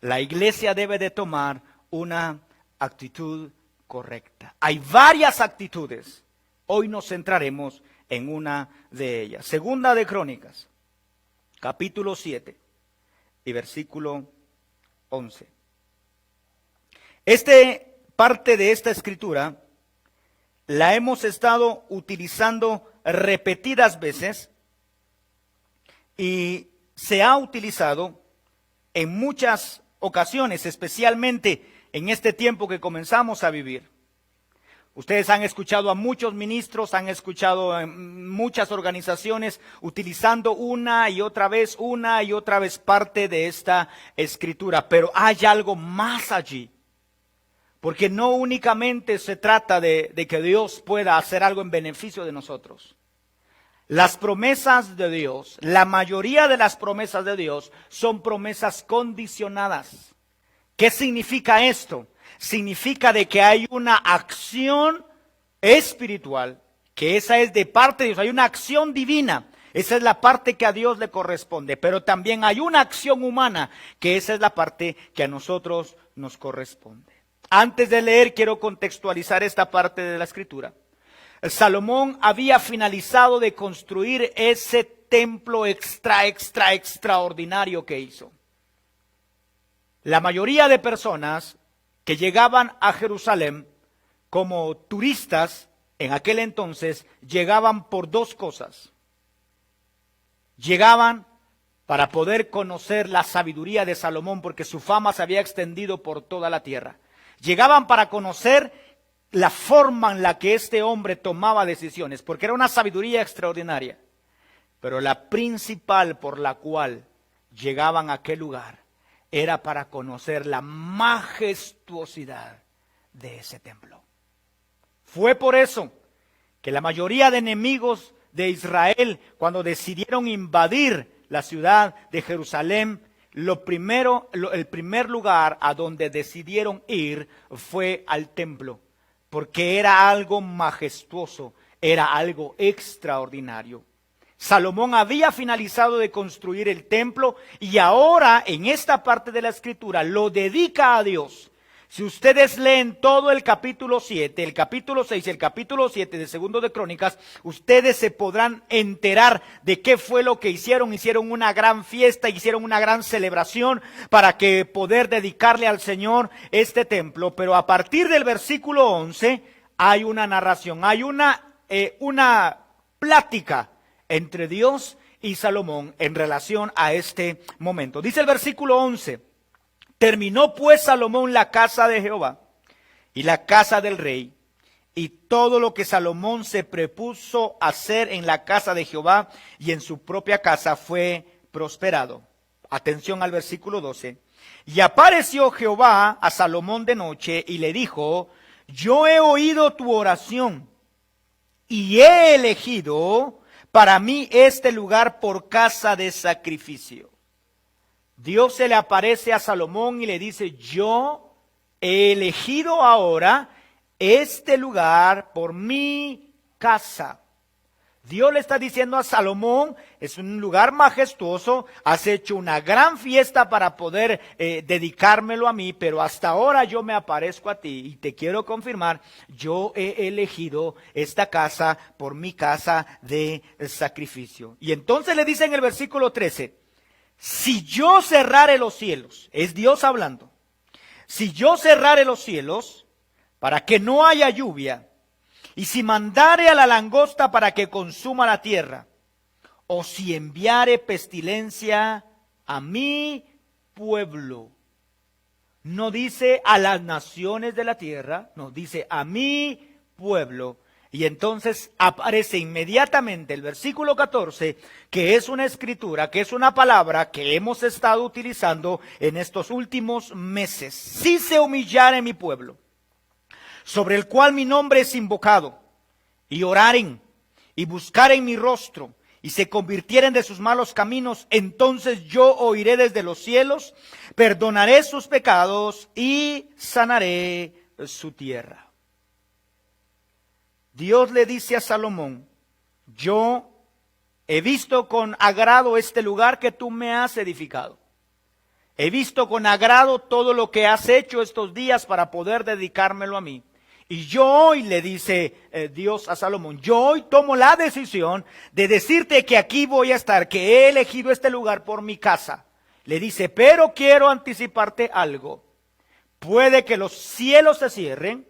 La iglesia debe de tomar una actitud correcta. Hay varias actitudes. Hoy nos centraremos en una de ellas. Segunda de Crónicas, capítulo 7 y versículo 11. Parte de esta escritura la hemos estado utilizando repetidas veces y se ha utilizado en muchas ocasiones, especialmente en este tiempo que comenzamos a vivir. Ustedes han escuchado a muchos ministros, han escuchado a muchas organizaciones utilizando una y otra vez parte de esta escritura. Pero hay algo más allí. Porque no únicamente se trata de que Dios pueda hacer algo en beneficio de nosotros. Las promesas de Dios, la mayoría de las promesas de Dios son promesas condicionadas. ¿Qué significa esto? Significa de que hay una acción espiritual, que esa es de parte de Dios, hay una acción divina, esa es la parte que a Dios le corresponde, pero también hay una acción humana, que esa es la parte que a nosotros nos corresponde. Antes de leer, quiero contextualizar esta parte de la escritura. Salomón había finalizado de construir ese templo extraordinario que hizo. La mayoría de personas que llegaban a Jerusalén como turistas en aquel entonces llegaban por dos cosas. Llegaban para poder conocer la sabiduría de Salomón porque su fama se había extendido por toda la tierra. Llegaban para conocer la forma en la que este hombre tomaba decisiones, porque era una sabiduría extraordinaria. Pero la principal por la cual llegaban a aquel lugar era para conocer la majestuosidad de ese templo. Fue por eso que la mayoría de enemigos de Israel, cuando decidieron invadir la ciudad de Jerusalén, el primer lugar a donde decidieron ir fue al templo, porque era algo majestuoso, era algo extraordinario. Salomón había finalizado de construir el templo y ahora en esta parte de la escritura lo dedica a Dios. Si ustedes leen todo el capítulo 7, el capítulo 6 y el capítulo 7 de Segundo de Crónicas, ustedes se podrán enterar de qué fue lo que hicieron. Hicieron una gran fiesta, hicieron una gran celebración para que poder dedicarle al Señor este templo. Pero a partir del versículo 11 hay una narración, hay una plática entre Dios y Salomón en relación a este momento. Dice el versículo 11. Terminó pues Salomón la casa de Jehová y la casa del rey y todo lo que Salomón se propuso hacer en la casa de Jehová y en su propia casa fue prosperado. Atención al versículo 12. Y apareció Jehová a Salomón de noche y le dijo: yo he oído tu oración y he elegido para mí este lugar por casa de sacrificio. Dios se le aparece a Salomón y le dice: yo he elegido ahora este lugar por mi casa. Dios le está diciendo a Salomón: es un lugar majestuoso, has hecho una gran fiesta para poder dedicármelo a mí, pero hasta ahora yo me aparezco a ti y te quiero confirmar, yo he elegido esta casa por mi casa de sacrificio. Y entonces le dice en el versículo 13, si yo cerrare los cielos, es Dios hablando, si yo cerrare los cielos para que no haya lluvia, y si mandare a la langosta para que consuma la tierra, o si enviare pestilencia a mi pueblo. No dice a las naciones de la tierra, no, dice a mi pueblo. Y entonces aparece inmediatamente el versículo 14, que es una escritura, que es una palabra que hemos estado utilizando en estos últimos meses. Si se humillare mi pueblo, sobre el cual mi nombre es invocado, y oraren, y buscaren mi rostro, y se convirtieren de sus malos caminos, entonces yo oiré desde los cielos, perdonaré sus pecados, y sanaré su tierra. Dios le dice a Salomón, yo he visto con agrado este lugar que tú me has edificado. He visto con agrado todo lo que has hecho estos días para poder dedicármelo a mí. Y yo hoy, le dice Dios a Salomón, yo hoy tomo la decisión de decirte que aquí voy a estar, que he elegido este lugar por mi casa. Le dice, pero quiero anticiparte algo. Puede que los cielos se cierren,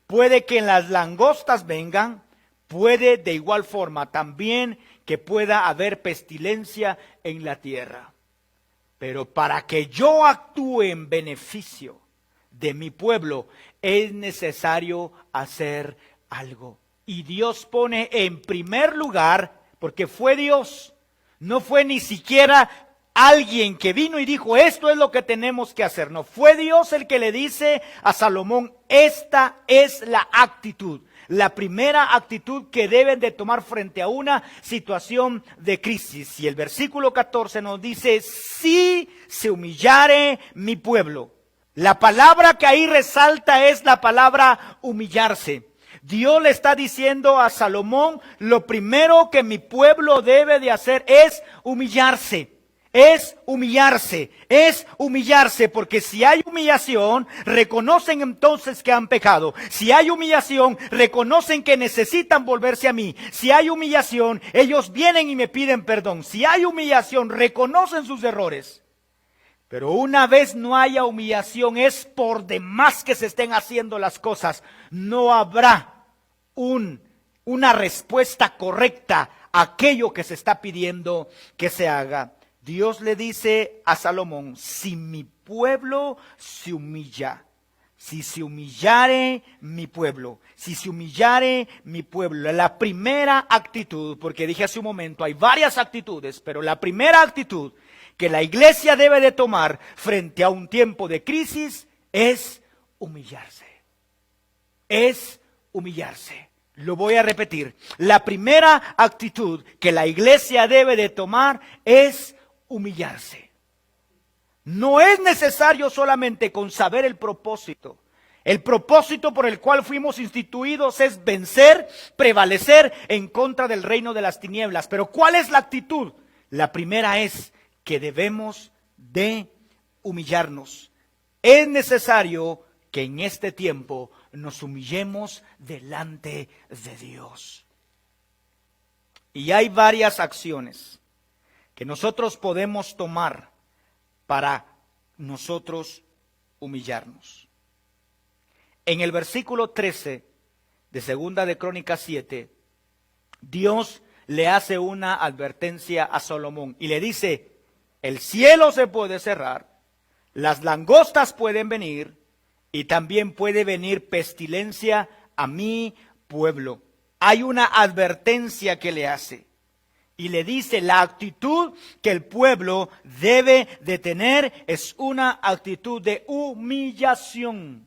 puede que las langostas vengan, puede de igual forma también que pueda haber pestilencia en la tierra. Pero para que yo actúe en beneficio de mi pueblo, es necesario hacer algo. Y Dios pone en primer lugar, porque fue Dios, no fue ni siquiera alguien que vino y dijo, esto es lo que tenemos que hacer. No, fue Dios el que le dice a Salomón, esta es la actitud. La primera actitud que deben de tomar frente a una situación de crisis. Y el versículo 14 nos dice, si se humillare mi pueblo. La palabra que ahí resalta es la palabra humillarse. Dios le está diciendo a Salomón, lo primero que mi pueblo debe de hacer es humillarse. Es humillarse, porque si hay humillación, reconocen entonces que han pecado. Si hay humillación, reconocen que necesitan volverse a mí. Si hay humillación, ellos vienen y me piden perdón. Si hay humillación, reconocen sus errores. Pero una vez no haya humillación, es por demás que se estén haciendo las cosas. No habrá una respuesta correcta a aquello que se está pidiendo que se haga. Dios le dice a Salomón, si mi pueblo se humilla, si se humillare mi pueblo, si se humillare mi pueblo, la primera actitud, porque dije hace un momento, hay varias actitudes, pero la primera actitud que la iglesia debe de tomar frente a un tiempo de crisis es humillarse. Es humillarse. Lo voy a repetir. La primera actitud que la iglesia debe de tomar es humillarse. No es necesario solamente con saber el propósito. El propósito por el cual fuimos instituidos es vencer, prevalecer en contra del reino de las tinieblas. Pero ¿cuál es la actitud? La primera es que debemos de humillarnos. Es necesario que en este tiempo nos humillemos delante de Dios. Y hay varias acciones que nosotros podemos tomar para nosotros humillarnos. En el versículo 13 de Segunda de Crónicas 7, Dios le hace una advertencia a Salomón y le dice, el cielo se puede cerrar, las langostas pueden venir y también puede venir pestilencia a mi pueblo. Hay una advertencia que le hace. Y le dice, la actitud que el pueblo debe de tener es una actitud de humillación.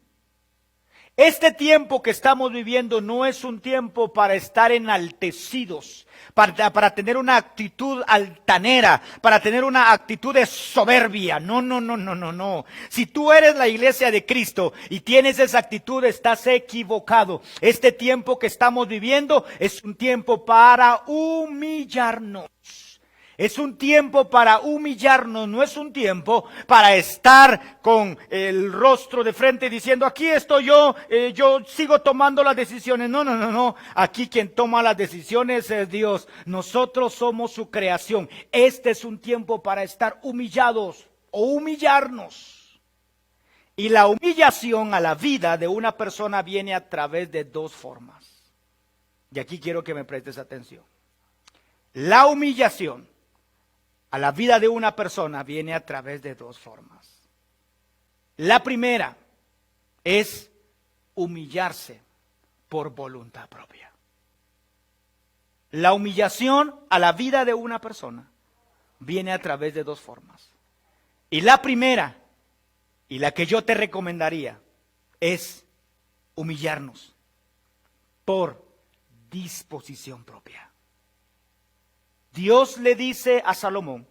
Este tiempo que estamos viviendo no es un tiempo para estar enaltecidos, para tener una actitud altanera, para tener una actitud de soberbia. No. Si tú eres la iglesia de Cristo y tienes esa actitud, estás equivocado. Este tiempo que estamos viviendo es un tiempo para humillarnos. Es un tiempo para humillarnos, no es un tiempo para estar con el rostro de frente diciendo, aquí estoy yo sigo tomando las decisiones. No. Aquí quien toma las decisiones es Dios. Nosotros somos su creación. Este es un tiempo para estar humillados o humillarnos. Y la humillación a la vida de una persona viene a través de dos formas. Y aquí quiero que me prestes atención. La humillación a la vida de una persona viene a través de dos formas. La primera es humillarse por voluntad propia. La humillación a la vida de una persona viene a través de dos formas. Y la primera, y la que yo te recomendaría, es humillarnos por disposición propia. Dios le dice a Salomón: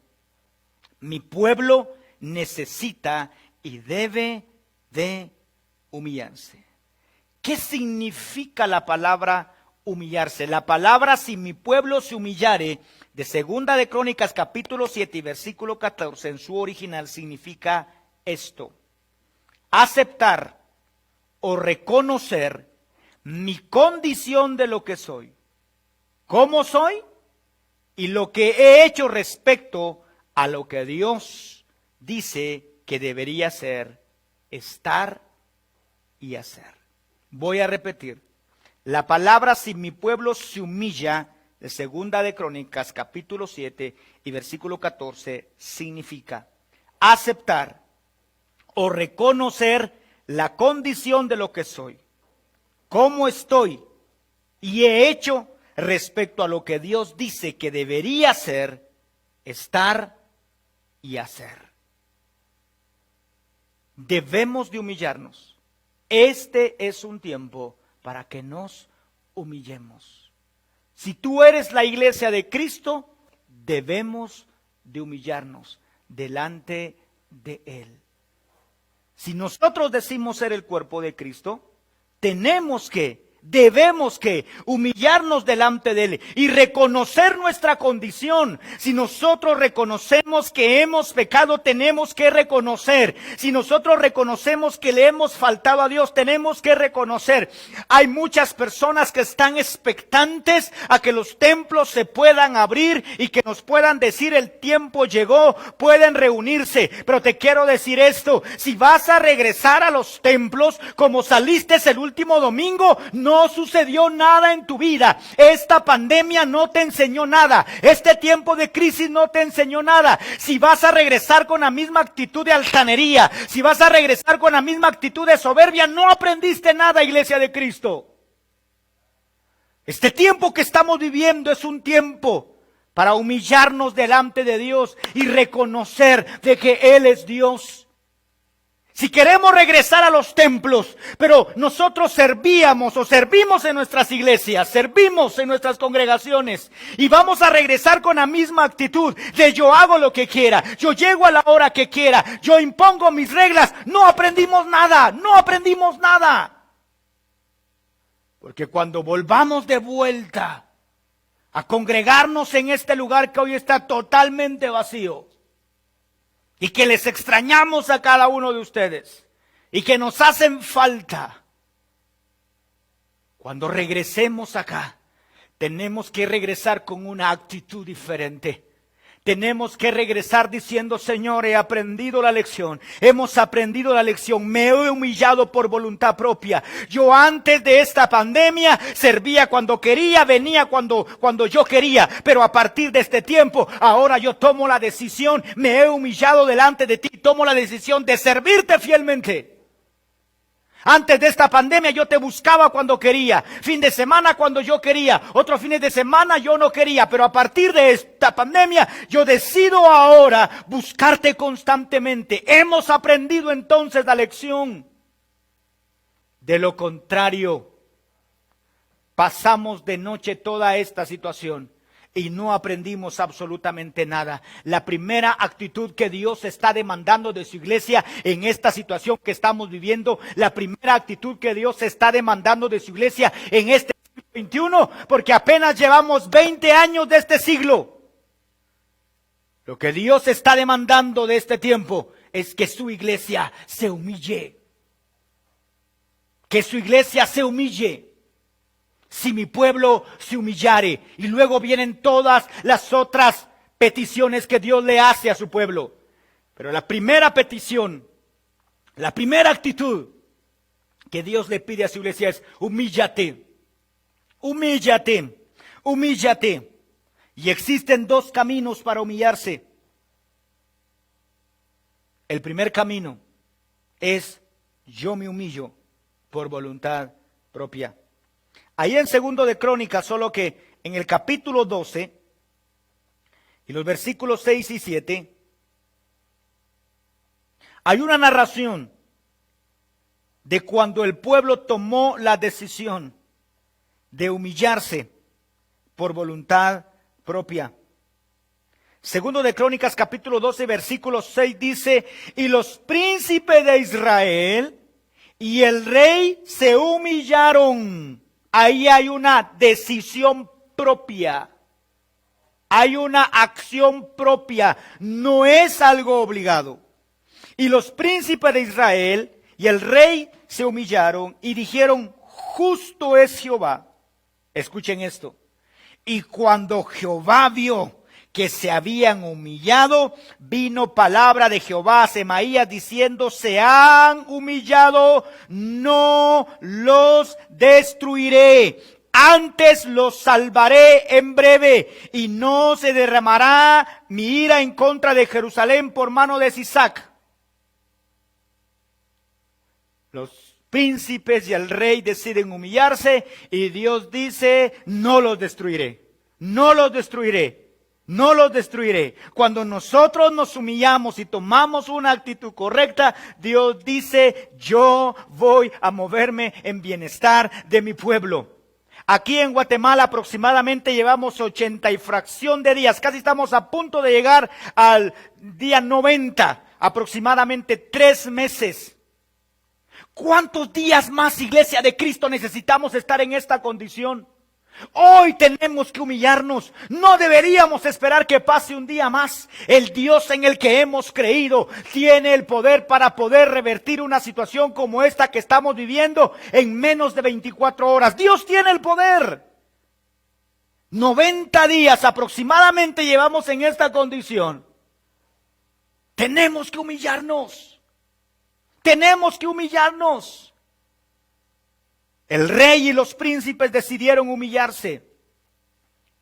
mi pueblo necesita y debe de humillarse. ¿Qué significa la palabra humillarse? La palabra si mi pueblo se humillare, de Segunda de Crónicas capítulo 7 y versículo 14, en su original significa esto: aceptar o reconocer mi condición de lo que soy, cómo soy y lo que he hecho respecto a lo que Dios dice que debería ser, estar y hacer. Voy a repetir. La palabra si mi pueblo se humilla, de Segunda de Crónicas capítulo 7 y versículo 14, significa aceptar o reconocer la condición de lo que soy, cómo estoy y he hecho respecto a lo que Dios dice que debería ser, estar y hacer. Debemos de humillarnos. Este es un tiempo para que nos humillemos. Si tú eres la iglesia de Cristo, debemos de humillarnos delante de Él. Si nosotros decimos ser el cuerpo de Cristo, debemos que humillarnos delante de Él y reconocer nuestra condición. Si nosotros reconocemos que hemos pecado, tenemos que reconocer. Si nosotros reconocemos que le hemos faltado a Dios, tenemos que reconocer. Hay muchas personas que están expectantes a que los templos se puedan abrir y que nos puedan decir el tiempo llegó, pueden reunirse. Pero te quiero decir esto: si vas a regresar a los templos como saliste el último domingo, no sucedió nada en tu vida. Esta pandemia no te enseñó nada. Este tiempo de crisis no te enseñó nada. Si vas a regresar con la misma actitud de altanería, si vas a regresar con la misma actitud de soberbia, no aprendiste nada, iglesia de Cristo. Este tiempo que estamos viviendo es un tiempo para humillarnos delante de Dios y reconocer de que Él es Dios. Si queremos regresar a los templos, pero nosotros servíamos o servimos en nuestras iglesias, servimos en nuestras congregaciones y vamos a regresar con la misma actitud de yo hago lo que quiera, yo llego a la hora que quiera, yo impongo mis reglas, no aprendimos nada, no aprendimos nada. Porque cuando volvamos de vuelta a congregarnos en este lugar que hoy está totalmente vacío, y que les extrañamos a cada uno de ustedes, y que nos hacen falta, cuando regresemos acá, tenemos que regresar con una actitud diferente. Tenemos que regresar diciendo: Señor, he aprendido la lección, hemos aprendido la lección, me he humillado por voluntad propia. Yo antes de esta pandemia servía cuando quería, venía cuando yo quería, pero a partir de este tiempo, ahora yo tomo la decisión, me he humillado delante de ti, tomo la decisión de servirte fielmente. Antes de esta pandemia yo te buscaba cuando quería, fin de semana cuando yo quería, otros fines de semana yo no quería, pero a partir de esta pandemia yo decido ahora buscarte constantemente. Hemos aprendido entonces la lección. De lo contrario, pasamos de noche toda esta situación y no aprendimos absolutamente nada. La primera actitud que Dios está demandando de su iglesia en esta situación que estamos viviendo, la primera actitud que Dios está demandando de su iglesia en este siglo XXI, porque apenas llevamos 20 años de este siglo. Lo que Dios está demandando de este tiempo es que su iglesia se humille. Que su iglesia se humille. Si mi pueblo se humillare, y luego vienen todas las otras peticiones que Dios le hace a su pueblo. Pero la primera petición, la primera actitud que Dios le pide a su iglesia es: humíllate, humíllate, humíllate. Y existen dos caminos para humillarse. El primer camino es yo me humillo por voluntad propia. Ahí en 2 de Crónicas, solo que en el capítulo 12 y los versículos 6 y 7, hay una narración de cuando el pueblo tomó la decisión de humillarse por voluntad propia. 2 de Crónicas capítulo 12 versículo 6 dice: y los príncipes de Israel y el rey se humillaron. Ahí hay una decisión propia. Hay una acción propia. No es algo obligado. Y los príncipes de Israel y el rey se humillaron y dijeron: justo es Jehová. Escuchen esto. Y cuando Jehová vio que se habían humillado, vino palabra de Jehová a Semaías diciendo: se han humillado, no los destruiré, antes los salvaré en breve, y no se derramará mi ira en contra de Jerusalén por mano de Sisac. Los príncipes y el rey deciden humillarse y Dios dice: no los destruiré, no los destruiré. No los destruiré. Cuando nosotros nos humillamos y tomamos una actitud correcta, Dios dice: yo voy a moverme en bienestar de mi pueblo. Aquí en Guatemala aproximadamente llevamos 80 y fracción de días. Casi estamos a punto de llegar al día 90. Aproximadamente 3 meses. ¿Cuántos días más, Iglesia de Cristo, necesitamos estar en esta condición? Hoy tenemos que humillarnos. No deberíamos esperar que pase un día más. El Dios en el que hemos creído tiene el poder para poder revertir una situación como esta que estamos viviendo en menos de 24 horas. Dios tiene el poder. 90 días aproximadamente llevamos en esta condición. Tenemos que humillarnos. Tenemos que humillarnos. El rey y los príncipes decidieron humillarse.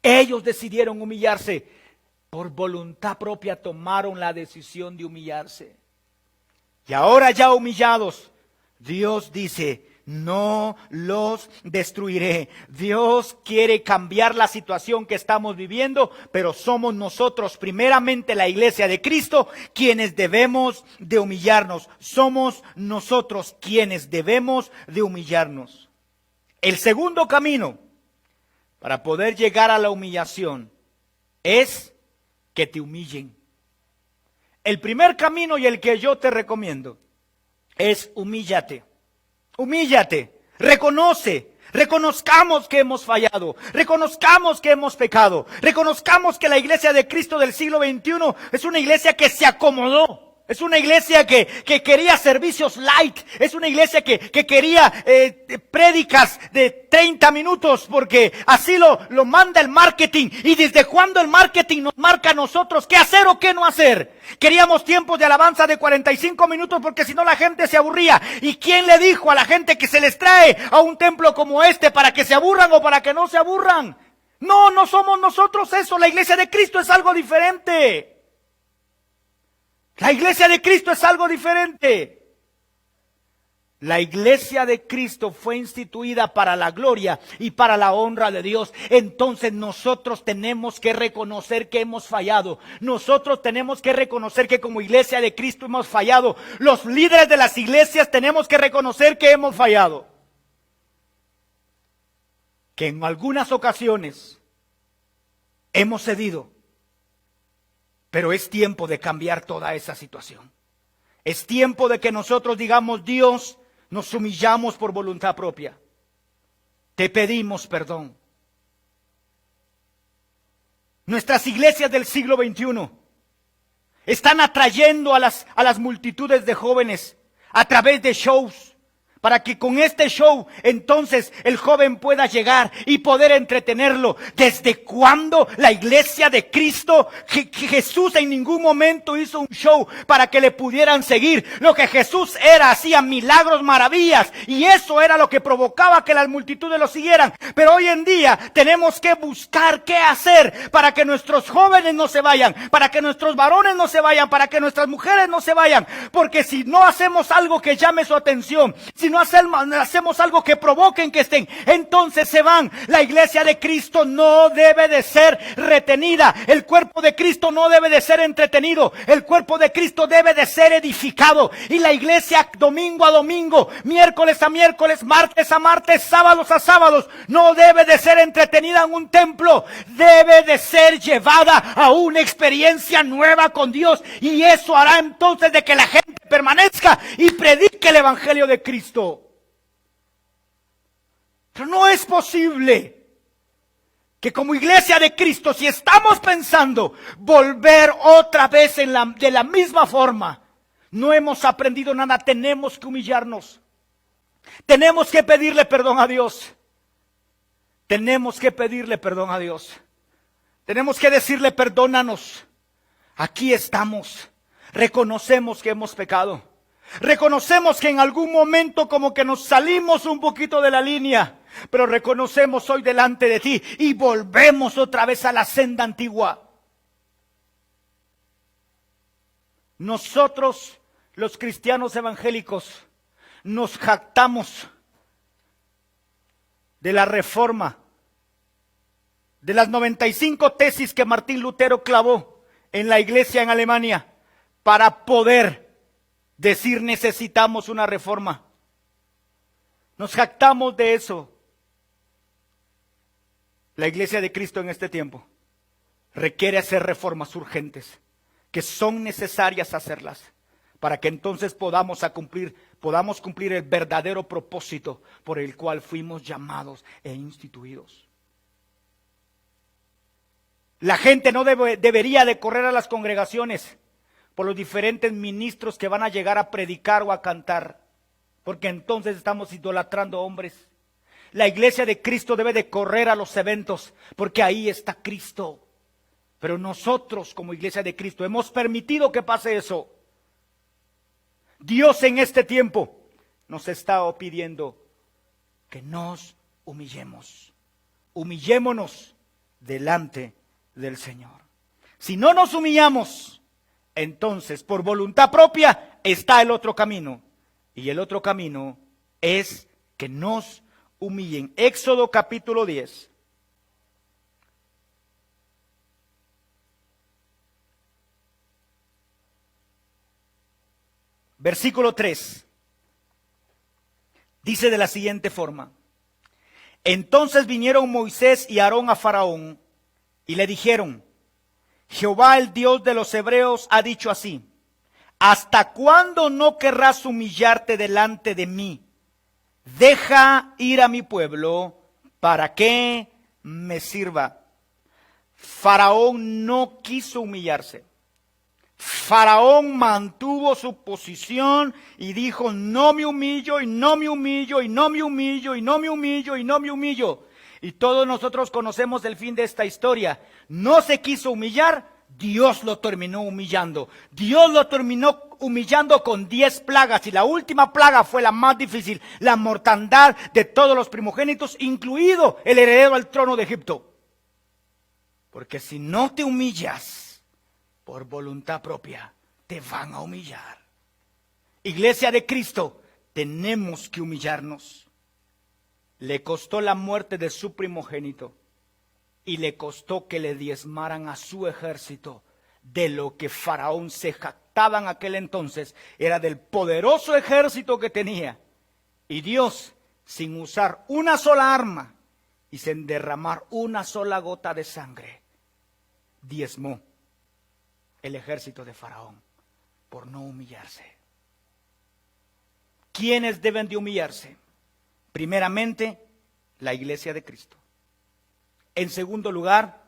Ellos decidieron humillarse. Por voluntad propia tomaron la decisión de humillarse. Y ahora ya humillados, Dios dice: no los destruiré. Dios quiere cambiar la situación que estamos viviendo, pero somos nosotros, primeramente la Iglesia de Cristo, quienes debemos de humillarnos. Somos nosotros quienes debemos de humillarnos. El segundo camino para poder llegar a la humillación es que te humillen. El primer camino y el que yo te recomiendo es humíllate. Humíllate, reconozcamos que hemos fallado, reconozcamos que hemos pecado, reconozcamos que la Iglesia de Cristo del siglo XXI es una iglesia que se acomodó. Es una iglesia que quería servicios light. Es una iglesia que quería prédicas de 30 minutos porque así lo manda el marketing. ¿Y desde cuándo el marketing nos marca a nosotros qué hacer o qué no hacer? Queríamos tiempos de alabanza de 45 minutos porque si no la gente se aburría. ¿Y quién le dijo a la gente que se les trae a un templo como este para que se aburran o para que no se aburran? No, no somos nosotros eso. La Iglesia de Cristo es algo diferente. La Iglesia de Cristo es algo diferente. La Iglesia de Cristo fue instituida para la gloria y para la honra de Dios. Entonces nosotros tenemos que reconocer que hemos fallado. Nosotros tenemos que reconocer que como Iglesia de Cristo hemos fallado. Los líderes de las iglesias tenemos que reconocer que hemos fallado. Que en algunas ocasiones hemos cedido. Pero es tiempo de cambiar toda esa situación. Es tiempo de que nosotros digamos: Dios, nos humillamos por voluntad propia. Te pedimos perdón. Nuestras iglesias del siglo XXI están atrayendo a las multitudes de jóvenes a través de shows, Para que con este show entonces el joven pueda llegar y poder entretenerlo. ¿Desde cuándo la iglesia de Cristo? Jesús en ningún momento hizo un show para que le pudieran seguir. Lo que Jesús era, hacía milagros, maravillas, y eso era lo que provocaba que las multitudes lo siguieran. Pero hoy en día tenemos que buscar qué hacer para que nuestros jóvenes no se vayan, para que nuestros varones no se vayan, para que nuestras mujeres no se vayan. Porque si no hacemos algo que llame su atención, si no hacemos algo que provoquen que estén, entonces se van. La iglesia de Cristo no debe de ser retenida. El cuerpo de Cristo no debe de ser entretenido. El cuerpo de Cristo debe de ser edificado. Y la iglesia domingo a domingo, miércoles a miércoles, martes a martes, sábados a sábados, no debe de ser entretenida en un templo. Debe de ser llevada a una experiencia nueva con Dios. Y eso hará entonces de que la gente permanezca y predique el evangelio de Cristo. Pero no es posible que como iglesia de Cristo, si estamos pensando volver otra vez de la misma forma, no hemos aprendido nada. Tenemos que humillarnos. Tenemos que pedirle perdón a Dios. Tenemos que pedirle perdón a Dios. Tenemos que decirle: perdónanos. Aquí estamos. Reconocemos que hemos pecado. Reconocemos que en algún momento como que nos salimos un poquito de la línea. Pero reconocemos hoy delante de ti y volvemos otra vez a la senda antigua. Nosotros, los cristianos evangélicos, nos jactamos de la reforma, de las 95 tesis que Martín Lutero clavó en la iglesia en Alemania para poder decir: necesitamos una reforma. Nos jactamos de eso. La iglesia de Cristo en este tiempo requiere hacer reformas urgentes, que son necesarias hacerlas, para que entonces podamos cumplir el verdadero propósito por el cual fuimos llamados e instituidos. La gente no debería de correr a las congregaciones por los diferentes ministros que van a llegar a predicar o a cantar, porque entonces estamos idolatrando hombres. La iglesia de Cristo debe de correr a los eventos, porque ahí está Cristo. Pero nosotros como iglesia de Cristo hemos permitido que pase eso. Dios en este tiempo nos está pidiendo que nos humillemos. Humillémonos delante del Señor. Si no nos humillamos, entonces por voluntad propia está el otro camino. Y el otro camino es que nos humillen. Éxodo capítulo 10. Versículo 3. Dice de la siguiente forma: entonces vinieron Moisés y Aarón a Faraón y le dijeron: Jehová, el Dios de los hebreos, ha dicho así: ¿hasta cuándo no querrás humillarte delante de mí? Deja ir a mi pueblo para que me sirva. Faraón no quiso humillarse. Faraón mantuvo su posición y dijo: no me humillo, y no me humillo, y no me humillo, y no me humillo, y no me humillo. Y todos nosotros conocemos el fin de esta historia. No se quiso humillar, Dios lo terminó humillando. Dios lo terminó humillando con 10 plagas, y la última plaga fue la más difícil: la mortandad de todos los primogénitos, incluido el heredero al trono de Egipto. Porque si no te humillas por voluntad propia, te van a humillar. Iglesia de Cristo, tenemos que humillarnos. Le costó la muerte de su primogénito y le costó que le diezmaran a su ejército. De lo que Faraón se jactaba en aquel entonces era del poderoso ejército que tenía. Y Dios, sin usar una sola arma y sin derramar una sola gota de sangre, diezmó el ejército de Faraón por no humillarse. ¿Quiénes deben de humillarse? Primeramente, la iglesia de Cristo. En segundo lugar,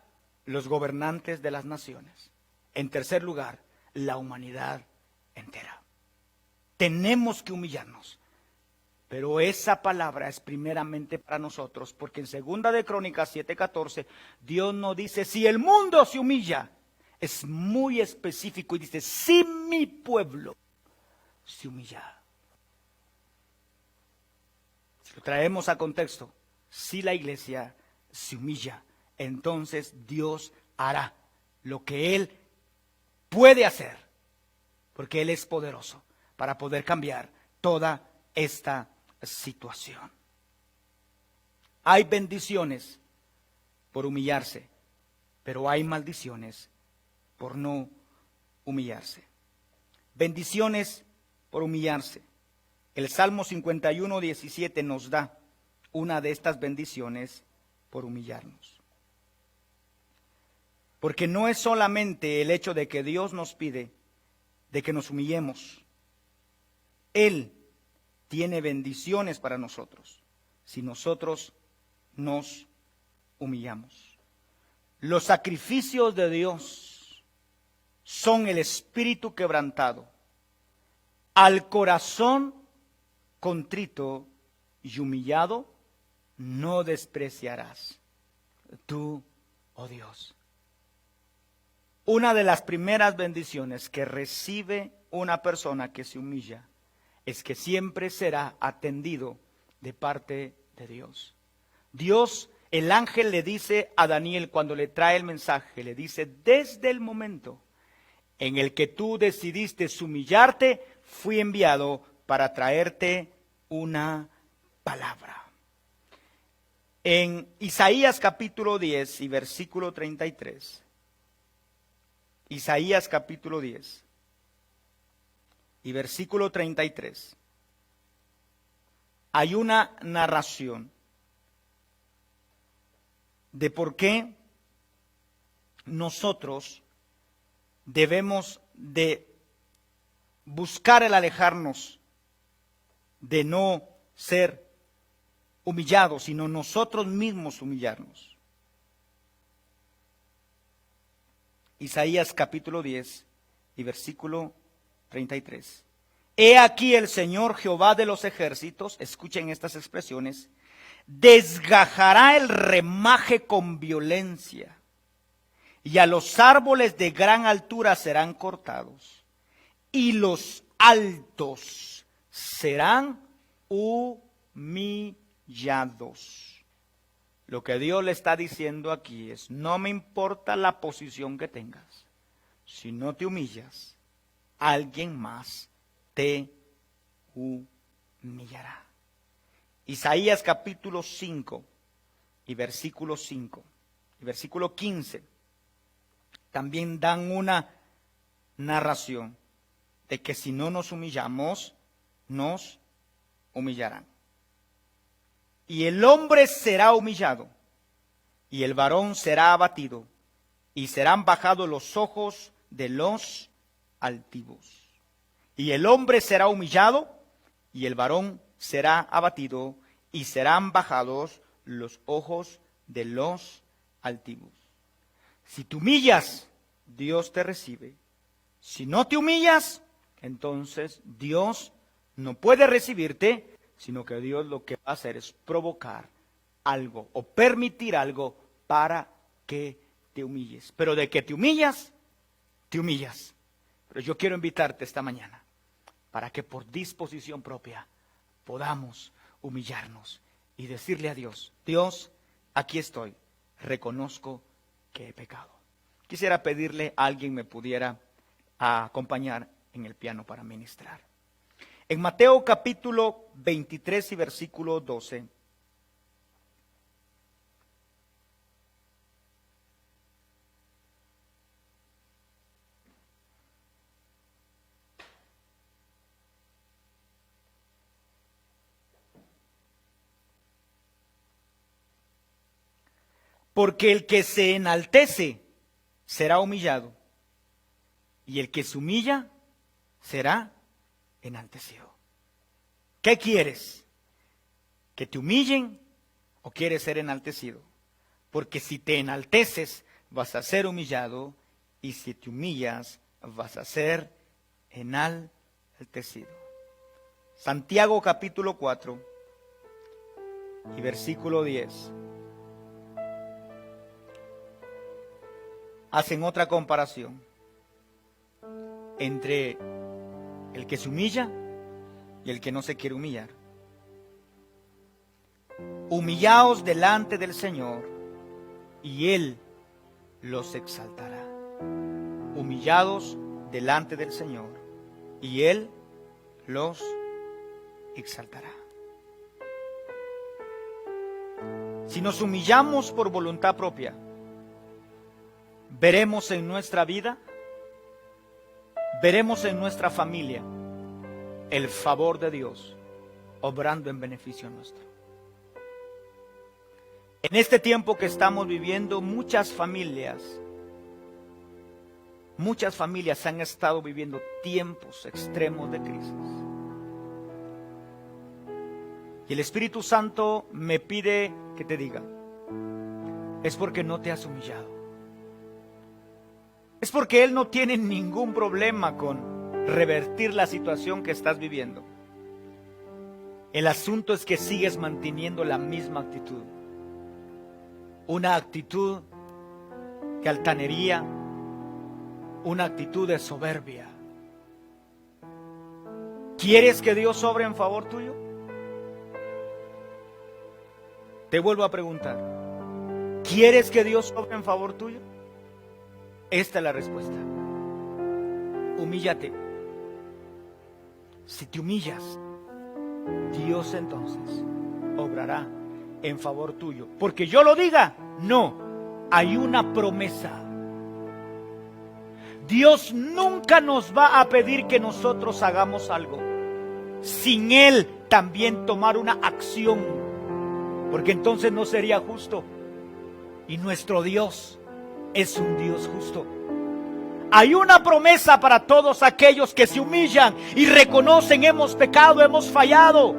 los gobernantes de las naciones. En tercer lugar, la humanidad entera. Tenemos que humillarnos. Pero esa palabra es primeramente para nosotros, porque en 2 de Crónicas 7:14, Dios nos dice, si el mundo se humilla, es muy específico y dice, si mi pueblo se humilla. Si lo traemos a contexto, si la iglesia se humilla, entonces Dios hará lo que Él puede hacer, porque Él es poderoso para poder cambiar toda esta situación. Hay bendiciones por humillarse, pero hay maldiciones por no humillarse. Bendiciones por humillarse. El Salmo 51:17 nos da una de estas bendiciones por humillarnos. Porque no es solamente el hecho de que Dios nos pide de que nos humillemos. Él tiene bendiciones para nosotros si nosotros nos humillamos. Los sacrificios de Dios son el espíritu quebrantado, al corazón contrito y humillado no despreciarás tú, oh Dios. Una de las primeras bendiciones que recibe una persona que se humilla es que siempre será atendido de parte de Dios. Dios, el ángel le dice a Daniel cuando le trae el mensaje, le dice, desde el momento en el que tú decidiste humillarte, fui enviado para traerte una palabra. En Isaías capítulo 10 y versículo 33, Isaías capítulo 10 y versículo 33, hay una narración de por qué nosotros debemos de buscar el alejarnos de no ser humillados, sino nosotros mismos humillarnos. Isaías capítulo 10 y versículo 33. He aquí el Señor Jehová de los ejércitos, escuchen estas expresiones, desgajará el remaje con violencia, y a los árboles de gran altura serán cortados, y los altos serán humillados. Lo que Dios le está diciendo aquí es, no me importa la posición que tengas, si no te humillas, alguien más te humillará. Isaías capítulo 5 y versículo 5 y versículo 15 también dan una narración de que si no nos humillamos, nos humillarán. Y el hombre será humillado, y el varón será abatido, y serán bajados los ojos de los altivos. Y el hombre será humillado, y el varón será abatido, y serán bajados los ojos de los altivos. Si te humillas, Dios te recibe. Si no te humillas, entonces Dios no puede recibirte, sino que Dios lo que va a hacer es provocar algo o permitir algo para que te humilles. Pero de que te humillas, te humillas. Pero yo quiero invitarte esta mañana para que por disposición propia podamos humillarnos y decirle a Dios, Dios, aquí estoy, reconozco que he pecado. Quisiera pedirle a alguien me pudiera acompañar en el piano para ministrar. En Mateo capítulo 23 y versículo 12, porque el que se enaltece será humillado, y el que se humilla será enaltecido. ¿Qué quieres? ¿Que te humillen o quieres ser enaltecido? Porque si te enalteces vas a ser humillado, y si te humillas vas a ser enaltecido. Santiago capítulo 4 y versículo 10. Hacen otra comparación entre el que se humilla y el que no se quiere humillar. Humillaos delante del Señor y Él los exaltará. Humillados delante del Señor y Él los exaltará. Si nos humillamos por voluntad propia, veremos en nuestra vida, veremos en nuestra familia el favor de Dios obrando en beneficio nuestro. En este tiempo que estamos viviendo, muchas familias han estado viviendo tiempos extremos de crisis. Y el Espíritu Santo me pide que te diga, es porque no te has humillado. Es porque Él no tiene ningún problema con revertir la situación que estás viviendo. El asunto es que sigues manteniendo la misma actitud. Una actitud de altanería, una actitud de soberbia. ¿Quieres que Dios obre en favor tuyo? Te vuelvo a preguntar, ¿quieres que Dios obre en favor tuyo? Esta es la respuesta. Humíllate. Si te humillas, Dios entonces obrará en favor tuyo. Porque yo lo diga, no, hay una promesa. Dios nunca nos va a pedir que nosotros hagamos algo sin Él también tomar una acción, porque entonces no sería justo. Y nuestro Dios es un Dios justo. Hay una promesa para todos aquellos que se humillan y reconocen: hemos pecado, hemos fallado.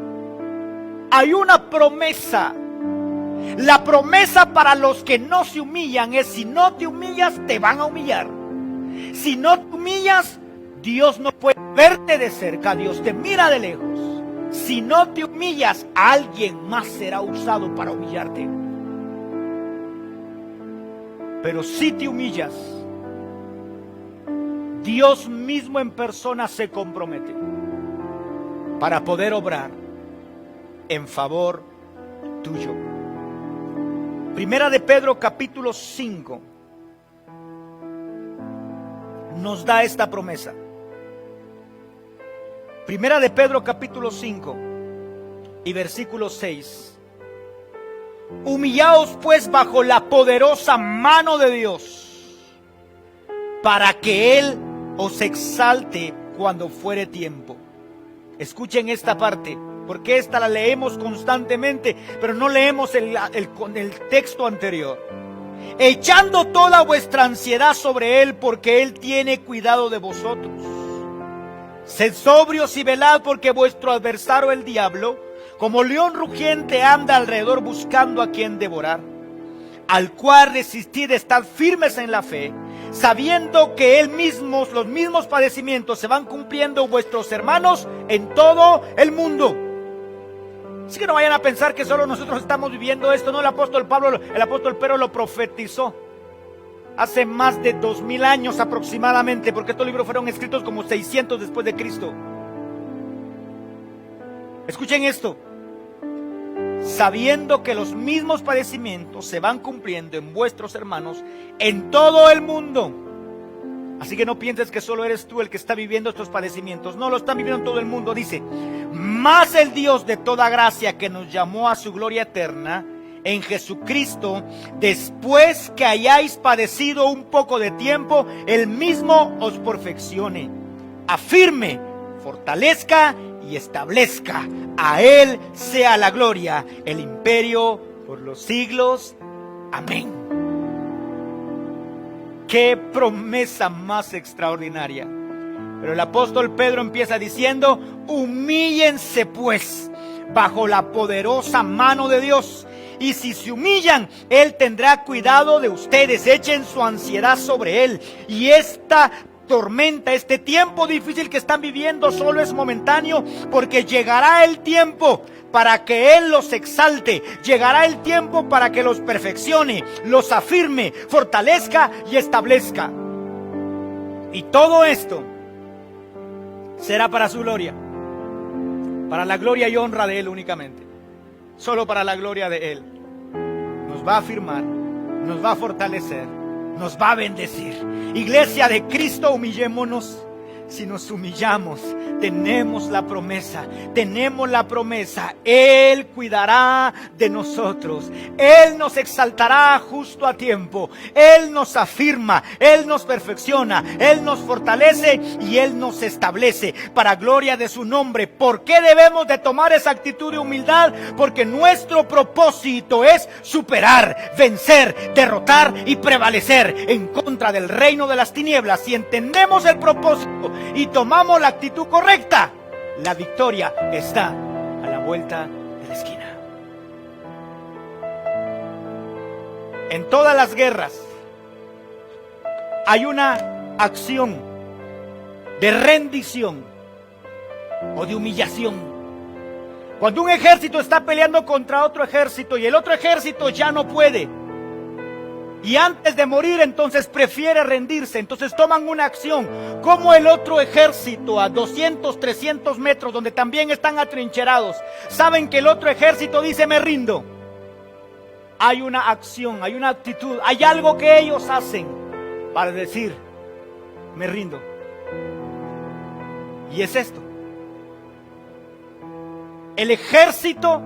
Hay una promesa. La promesa para los que no se humillan es: si no te humillas, te van a humillar. Si no te humillas, Dios no puede verte de cerca, Dios te mira de lejos. Si no te humillas, alguien más será usado para humillarte. Pero si te humillas, Dios mismo en persona se compromete para poder obrar en favor tuyo. Primera de Pedro capítulo 5 nos da esta promesa. Primera de Pedro capítulo 5 y versículo 6. Humillaos pues bajo la poderosa mano de Dios, para que Él os exalte cuando fuere tiempo. Escuchen esta parte, porque esta la leemos constantemente, pero no leemos el texto anterior. Echando toda vuestra ansiedad sobre Él, porque Él tiene cuidado de vosotros. Sed sobrios y velad, porque vuestro adversario el diablo, como león rugiente, anda alrededor buscando a quien devorar. Al cual resistid, estad firmes en la fe, sabiendo que los mismos padecimientos se van cumpliendo vuestros hermanos en todo el mundo. Así que no vayan a pensar que solo nosotros estamos viviendo esto. No, el apóstol Pedro lo profetizó hace más de 2000 años aproximadamente, porque estos libros fueron escritos como 600 después de Cristo. Escuchen esto: sabiendo que los mismos padecimientos se van cumpliendo en vuestros hermanos en todo el mundo. Así que no pienses que solo eres tú el que está viviendo estos padecimientos. No, lo están viviendo todo el mundo. Dice: mas el Dios de toda gracia, que nos llamó a su gloria eterna en Jesucristo, después que hayáis padecido un poco de tiempo, Él mismo os perfeccione, afirme, fortalezca y establezca. A Él sea la gloria, el imperio por los siglos. Amén. Qué promesa más extraordinaria. Pero el apóstol Pedro empieza diciendo: humíllense pues bajo la poderosa mano de Dios, y si se humillan, Él tendrá cuidado de ustedes. Echen su ansiedad sobre Él, y esta tormenta, este tiempo difícil que están viviendo solo es momentáneo, porque llegará el tiempo para que Él los exalte, llegará el tiempo para que los perfeccione, los afirme, fortalezca y establezca. Y todo esto será para su gloria, para la gloria y honra de Él únicamente, solo para la gloria de Él. Nos va a afirmar, nos va a fortalecer, nos va a bendecir. Iglesia de Cristo, humillémonos. Si nos humillamos, tenemos la promesa, Él cuidará de nosotros, Él nos exaltará justo a tiempo, Él nos afirma, Él nos perfecciona, Él nos fortalece y Él nos establece para gloria de su nombre. ¿Por qué debemos de tomar esa actitud de humildad? Porque nuestro propósito es superar, vencer, derrotar y prevalecer en contra del reino de las tinieblas. Si entendemos el propósito y tomamos la actitud correcta, la victoria está a la vuelta de la esquina. En todas las guerras hay una acción de rendición o de humillación. Cuando un ejército está peleando contra otro ejército y el otro ejército ya no puede, y antes de morir entonces prefiere rendirse, entonces toman una acción. Como el otro ejército a 200, 300 metros, donde también están atrincherados, saben que el otro ejército dice me rindo. Hay una acción, hay una actitud, hay algo que ellos hacen para decir me rindo. Y es esto: el ejército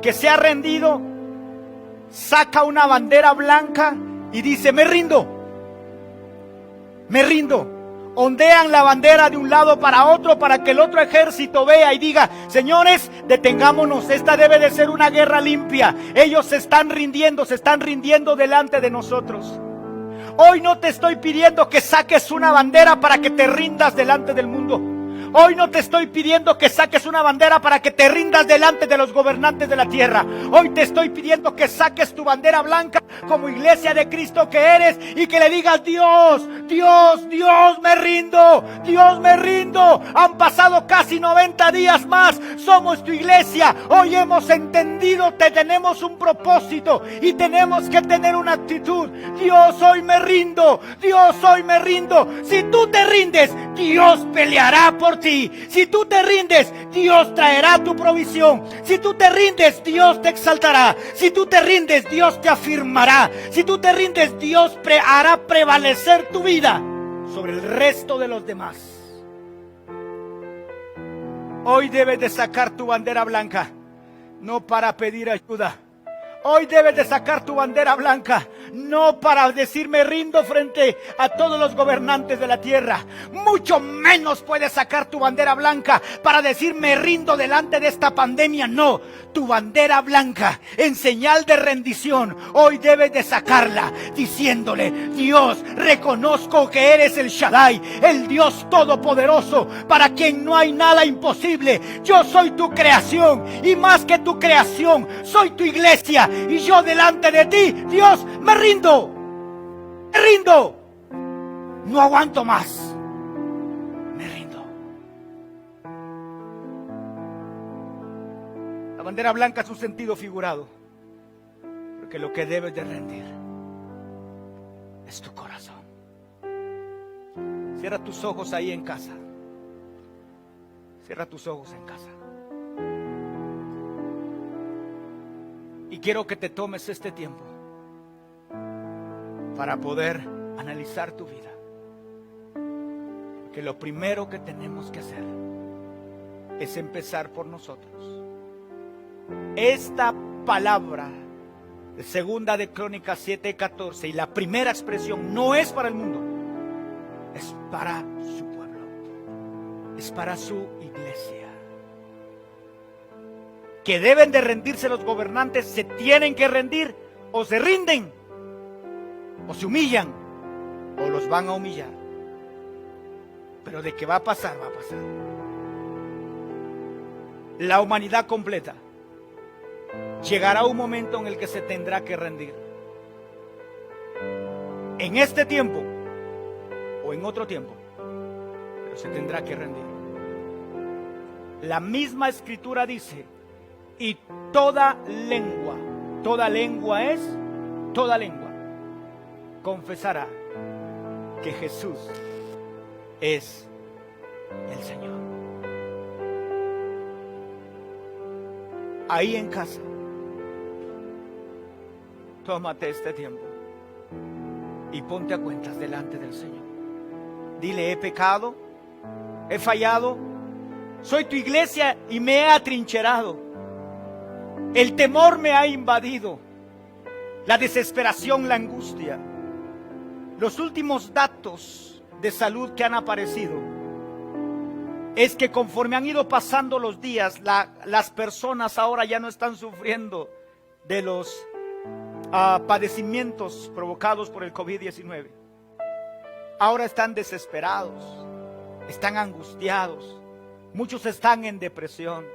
que se ha rendido saca una bandera blanca y dice me rindo, me rindo. Ondean la bandera de un lado para otro para que el otro ejército vea y diga: señores, detengámonos, esta debe de ser una guerra limpia. Ellos se están rindiendo delante de nosotros. Hoy no te estoy pidiendo que saques una bandera para que te rindas delante del mundo. Hoy no te estoy pidiendo que saques una bandera para que te rindas delante de los gobernantes de la tierra. Hoy te estoy pidiendo que saques tu bandera blanca como iglesia de Cristo que eres y que le digas: Dios, Dios, Dios, me rindo, Dios, me rindo. Han pasado casi 90 días más, somos tu iglesia. Hoy hemos entendido que tenemos un propósito y tenemos que tener una actitud. Dios, hoy me rindo, Dios, hoy me rindo. Si tú te rindes, Dios peleará por ti. Si tú te rindes, Dios traerá tu provisión. Si tú te rindes, Dios te exaltará. Si tú te rindes, Dios te afirmará. Si tú te rindes, Dios hará prevalecer tu vida sobre el resto de los demás. Hoy debes de sacar tu bandera blanca, no para pedir ayuda. Hoy debes de sacar tu bandera blanca, no para decir me rindo frente a todos los gobernantes de la tierra. Mucho menos puedes sacar tu bandera blanca para decir me rindo delante de esta pandemia. No, tu bandera blanca en señal de rendición, hoy debes de sacarla diciéndole: Dios, reconozco que eres el Shaddai, el Dios todopoderoso, para quien no hay nada imposible. Yo soy tu creación y más que tu creación, soy tu iglesia. Y yo delante de ti, Dios, me rindo, no aguanto más, me rindo. La bandera blanca es un sentido figurado, porque lo que debes de rendir es tu corazón. Cierra tus ojos ahí en casa, cierra tus ojos en casa. Y quiero que te tomes este tiempo para poder analizar tu vida. Porque lo primero que tenemos que hacer es empezar por nosotros. Esta palabra de Segunda de Crónicas 7:14 y la primera expresión no es para el mundo, es para su pueblo, es para su iglesia. Que deben de rendirse los gobernantes, se tienen que rendir, o se rinden, o se humillan, o los van a humillar. Pero de que va a pasar, va a pasar. La humanidad completa llegará un momento en el que se tendrá que rendir. En este tiempo, o en otro tiempo, pero se tendrá que rendir. La misma escritura dice, y toda lengua es, toda lengua confesará que Jesús es el Señor. Ahí en casa, tómate este tiempo y ponte a cuentas delante del Señor. Dile, he pecado, he fallado, soy tu iglesia y me he atrincherado. El temor me ha invadido, la desesperación, la angustia. Los últimos datos de salud que han aparecido es que conforme han ido pasando los días, las personas ahora ya no están sufriendo de los padecimientos provocados por el COVID-19. Ahora están desesperados, están angustiados, muchos están en depresión,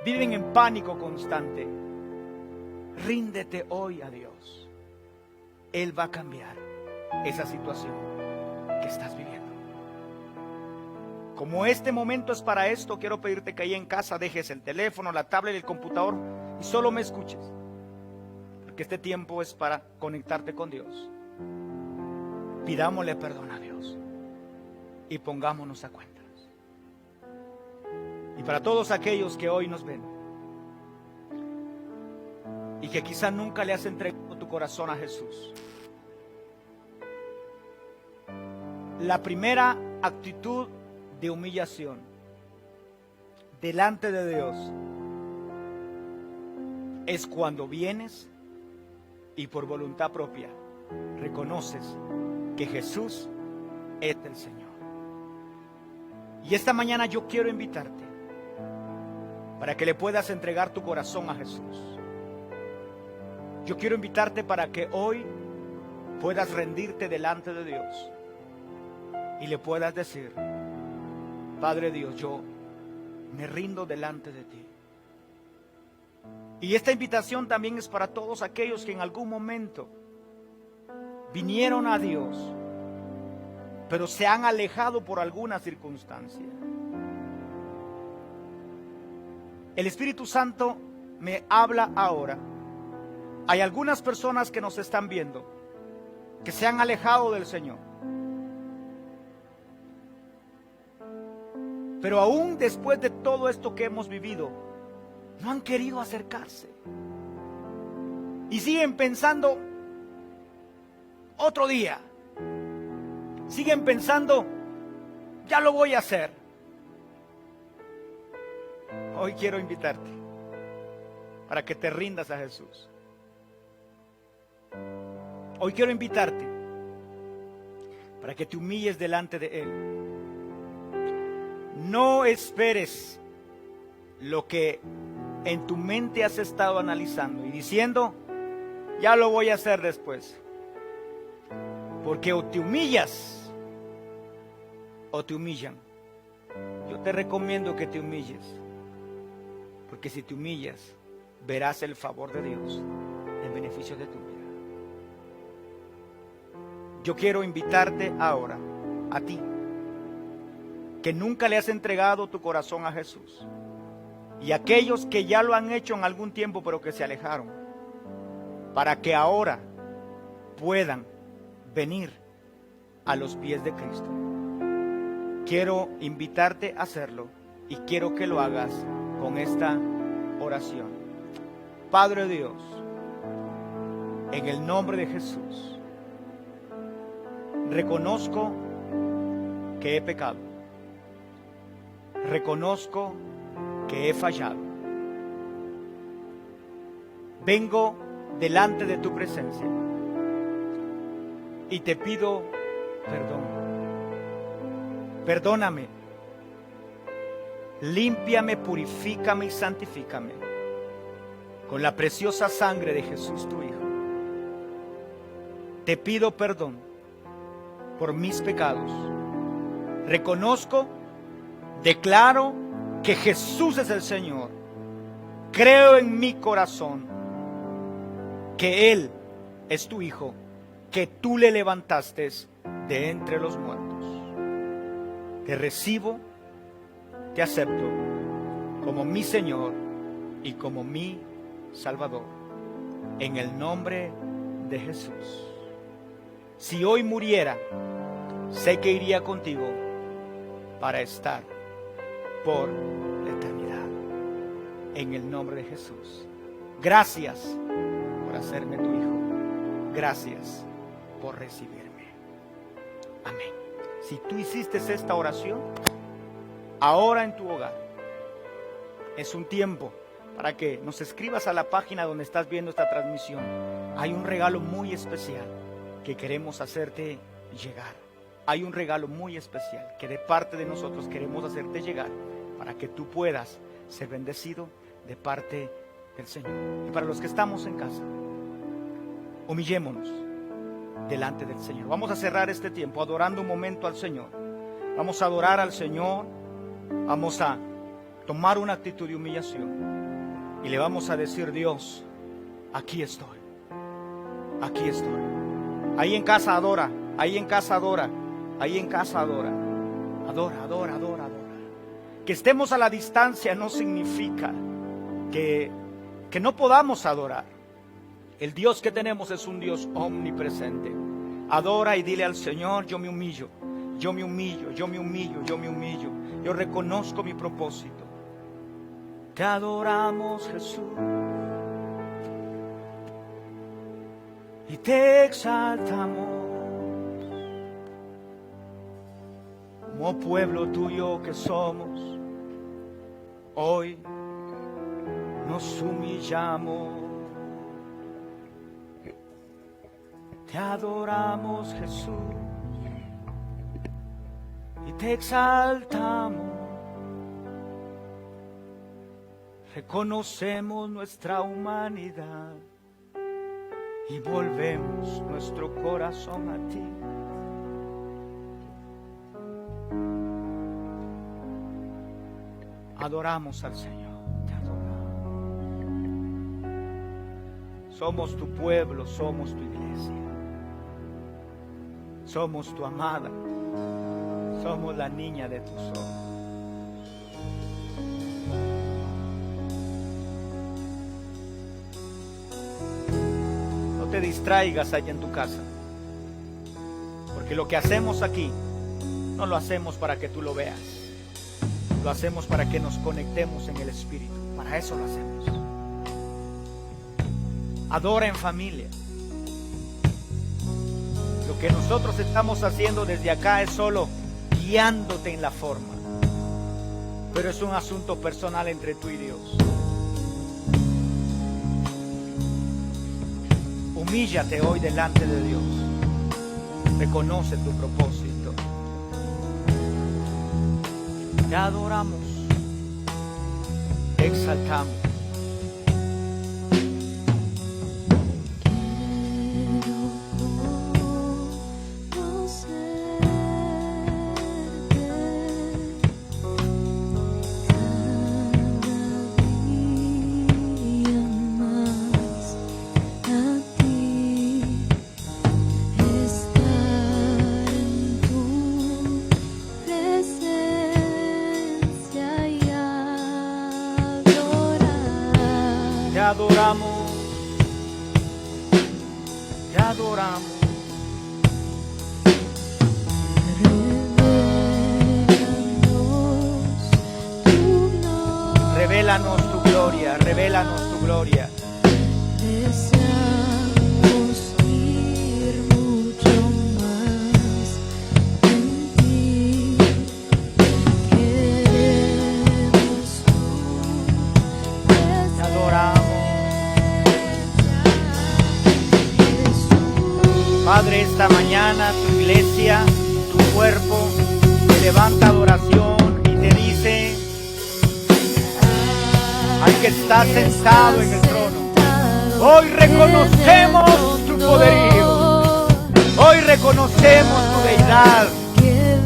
viven en pánico constante. Ríndete hoy a Dios. Él va a cambiar esa situación que estás viviendo. Como este momento es para esto, quiero pedirte que ahí en casa dejes el teléfono, la tablet, el computador y solo me escuches. Porque este tiempo es para conectarte con Dios. Pidámosle perdón a Dios y pongámonos a cuentas. Y para todos aquellos que hoy nos ven y que quizá nunca le has entregado tu corazón a Jesús, la primera actitud de humillación delante de Dios es cuando vienes y por voluntad propia reconoces que Jesús es el Señor. Y esta mañana yo quiero invitarte para que le puedas entregar tu corazón a Jesús. Yo quiero invitarte para que hoy puedas rendirte delante de Dios y le puedas decir, Padre Dios, yo me rindo delante de ti. Y esta invitación también es para todos aquellos que en algún momento vinieron a Dios, pero se han alejado por alguna circunstancia. El Espíritu Santo me habla ahora. Hay algunas personas que nos están viendo que se han alejado del Señor, pero aún después de todo esto que hemos vivido, no han querido acercarse. Y siguen pensando, otro día. Siguen pensando, ya lo voy a hacer. Hoy quiero invitarte para que te rindas a Jesús. Hoy quiero invitarte para que te humilles delante de Él. No esperes lo que en tu mente has estado analizando y diciendo, ya lo voy a hacer después. Porque o te humillas o te humillan. Yo te recomiendo que te humilles, porque si te humillas, verás el favor de Dios en beneficio de tu vida. Yo quiero invitarte ahora, a ti, que nunca le has entregado tu corazón a Jesús, y aquellos que ya lo han hecho en algún tiempo pero que se alejaron, para que ahora puedan venir a los pies de Cristo. Quiero invitarte a hacerlo y quiero que lo hagas con esta oración. Padre Dios, en el nombre de Jesús, reconozco que he pecado. Reconozco que he fallado. Vengo delante de tu presencia y te pido perdón. Perdóname, límpiame, purifícame y santifícame con la preciosa sangre de Jesús tu Hijo. Te pido perdón por mis pecados. Reconozco, declaro que Jesús es el Señor. Creo en mi corazón que Él es tu Hijo, que tú le levantaste de entre los muertos. te recibo, te acepto como mi Señor y como mi Salvador. En el nombre de Jesús. Si hoy muriera, sé que iría contigo para estar por la eternidad. En el nombre de Jesús. Gracias por hacerme tu hijo. Gracias por recibirme. Amén. Si tú hiciste esta oración, ahora en tu hogar, es un tiempo para que nos escribas a la página donde estás viendo esta transmisión. Hay un regalo muy especial que queremos hacerte llegar. Hay un regalo muy especial que de parte de nosotros queremos hacerte llegar para que tú puedas ser bendecido de parte del Señor. Y para los que estamos en casa, humillémonos delante del Señor. Vamos a cerrar este tiempo adorando un momento al Señor. Vamos a adorar al Señor. Vamos a tomar una actitud de humillación y le vamos a decir: Dios, aquí estoy. Aquí estoy. Ahí en casa adora. Ahí en casa adora. Ahí en casa adora. Adora, adora, adora, adora. Que estemos a la distancia no significa que no podamos adorar. El Dios que tenemos es un Dios omnipresente. Adora y dile al Señor: yo me humillo, yo me humillo, yo me humillo, yo me humillo. Yo reconozco mi propósito. Te adoramos, Jesús, y te exaltamos. Como pueblo tuyo que somos, hoy nos humillamos. Te adoramos, Jesús, y te exaltamos. Reconocemos nuestra humanidad y volvemos nuestro corazón a ti. Adoramos al Señor, te adoramos. Somos tu pueblo, somos tu iglesia. Somos tu amada, somos la niña de tus ojos. No te distraigas allá en tu casa, porque lo que hacemos aquí no lo hacemos para que tú lo veas. Lo hacemos para que nos conectemos en el Espíritu. Para eso lo hacemos. Adora en familia. Lo que nosotros estamos haciendo desde acá es solo guiándote en la forma. Pero es un asunto personal entre tú y Dios. Humíllate hoy delante de Dios. Reconoce tu propósito. Te adoramos, te exaltamos. Te adoramos, te adoramos. Revélanos tu gloria, revélanos tu gloria. Deseamos ir mucho más en ti. Queremos Te adoramos. Padre, esta mañana tu iglesia, tu cuerpo, te levanta adoración y te dice: al que está sentado en el trono, hoy reconocemos tu poderío, hoy reconocemos tu deidad,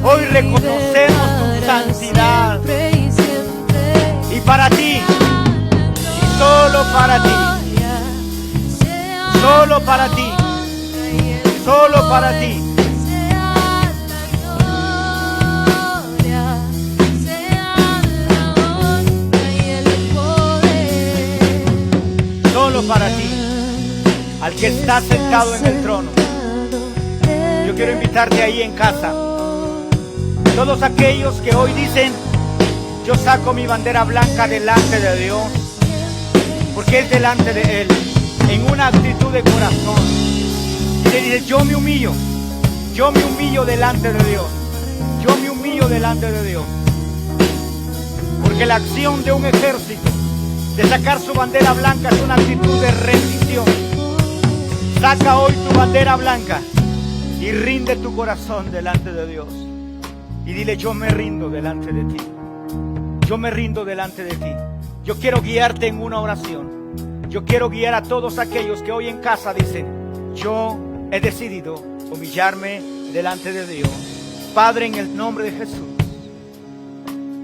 hoy reconocemos tu santidad. Y para ti, y solo para ti, solo para ti, solo para ti. para ti, al que está sentado en el trono. Yo quiero invitarte ahí en casa. Todos aquellos que hoy dicen: yo saco mi bandera blanca delante de Dios, porque es delante de Él, en una actitud de corazón. Y le dice: yo me humillo delante de Dios. Yo me humillo delante de Dios. Porque la acción de un ejército, de sacar su bandera blanca, es una actitud de rendición. Saca hoy tu bandera blanca y rinde tu corazón delante de Dios. Y dile: yo me rindo delante de ti. Yo me rindo delante de ti. Yo quiero guiarte en una oración. Yo quiero guiar a todos aquellos que hoy en casa dicen: yo he decidido humillarme delante de Dios. Padre, en el nombre de Jesús,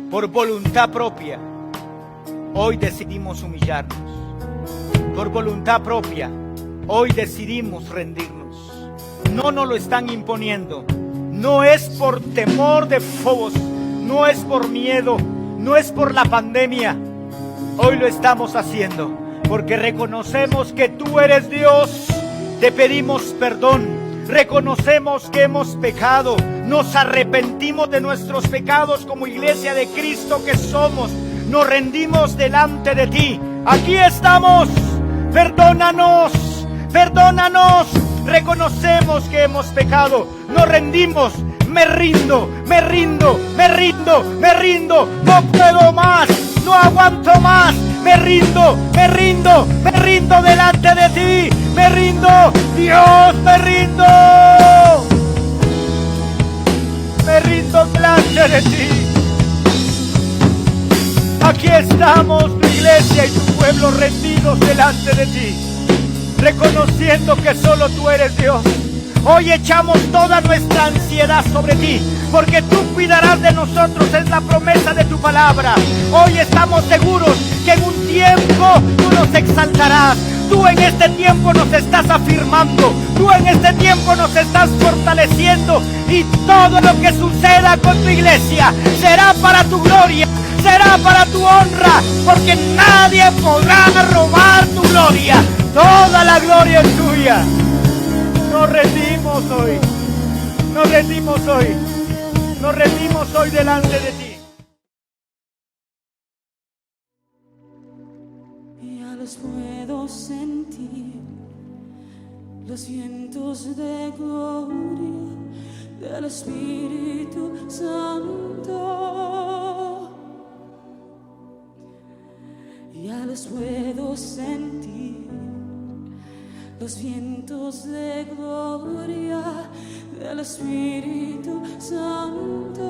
por voluntad propia, hoy decidimos humillarnos. Por voluntad propia, hoy decidimos rendirnos. No nos lo están imponiendo. No es por temor de Fobos, no es por miedo, no es por la pandemia. Hoy lo estamos haciendo porque reconocemos que tú eres Dios. Te pedimos perdón. Reconocemos que hemos pecado. Nos arrepentimos de nuestros pecados como iglesia de Cristo que somos. Nos rendimos delante de ti. Aquí estamos. Perdónanos. Perdónanos. Reconocemos que hemos pecado. Nos rendimos. Me rindo, me rindo, me rindo, me rindo. No puedo más. No aguanto más. Me rindo, me rindo, me rindo delante de ti. Me rindo, Dios, me rindo. Me rindo delante de ti. Aquí estamos, tu iglesia y tu pueblo, rendidos delante de ti, reconociendo que solo tú eres Dios. Hoy echamos toda nuestra ansiedad sobre ti, porque tú cuidarás de nosotros, es la promesa de tu palabra. Hoy estamos seguros que en un tiempo tú nos exaltarás. Tú en este tiempo nos estás afirmando, tú en este tiempo nos estás fortaleciendo, y todo lo que suceda con tu iglesia será para tu gloria, será para tu honra, porque nadie podrá robar tu gloria. Toda la gloria es tuya. Nos rendimos hoy, nos rendimos hoy, nos rendimos hoy delante de ti. Ya los puedo sentir, los vientos de gloria del Espíritu Santo. Ya los puedo sentir, los vientos de gloria del Espíritu Santo.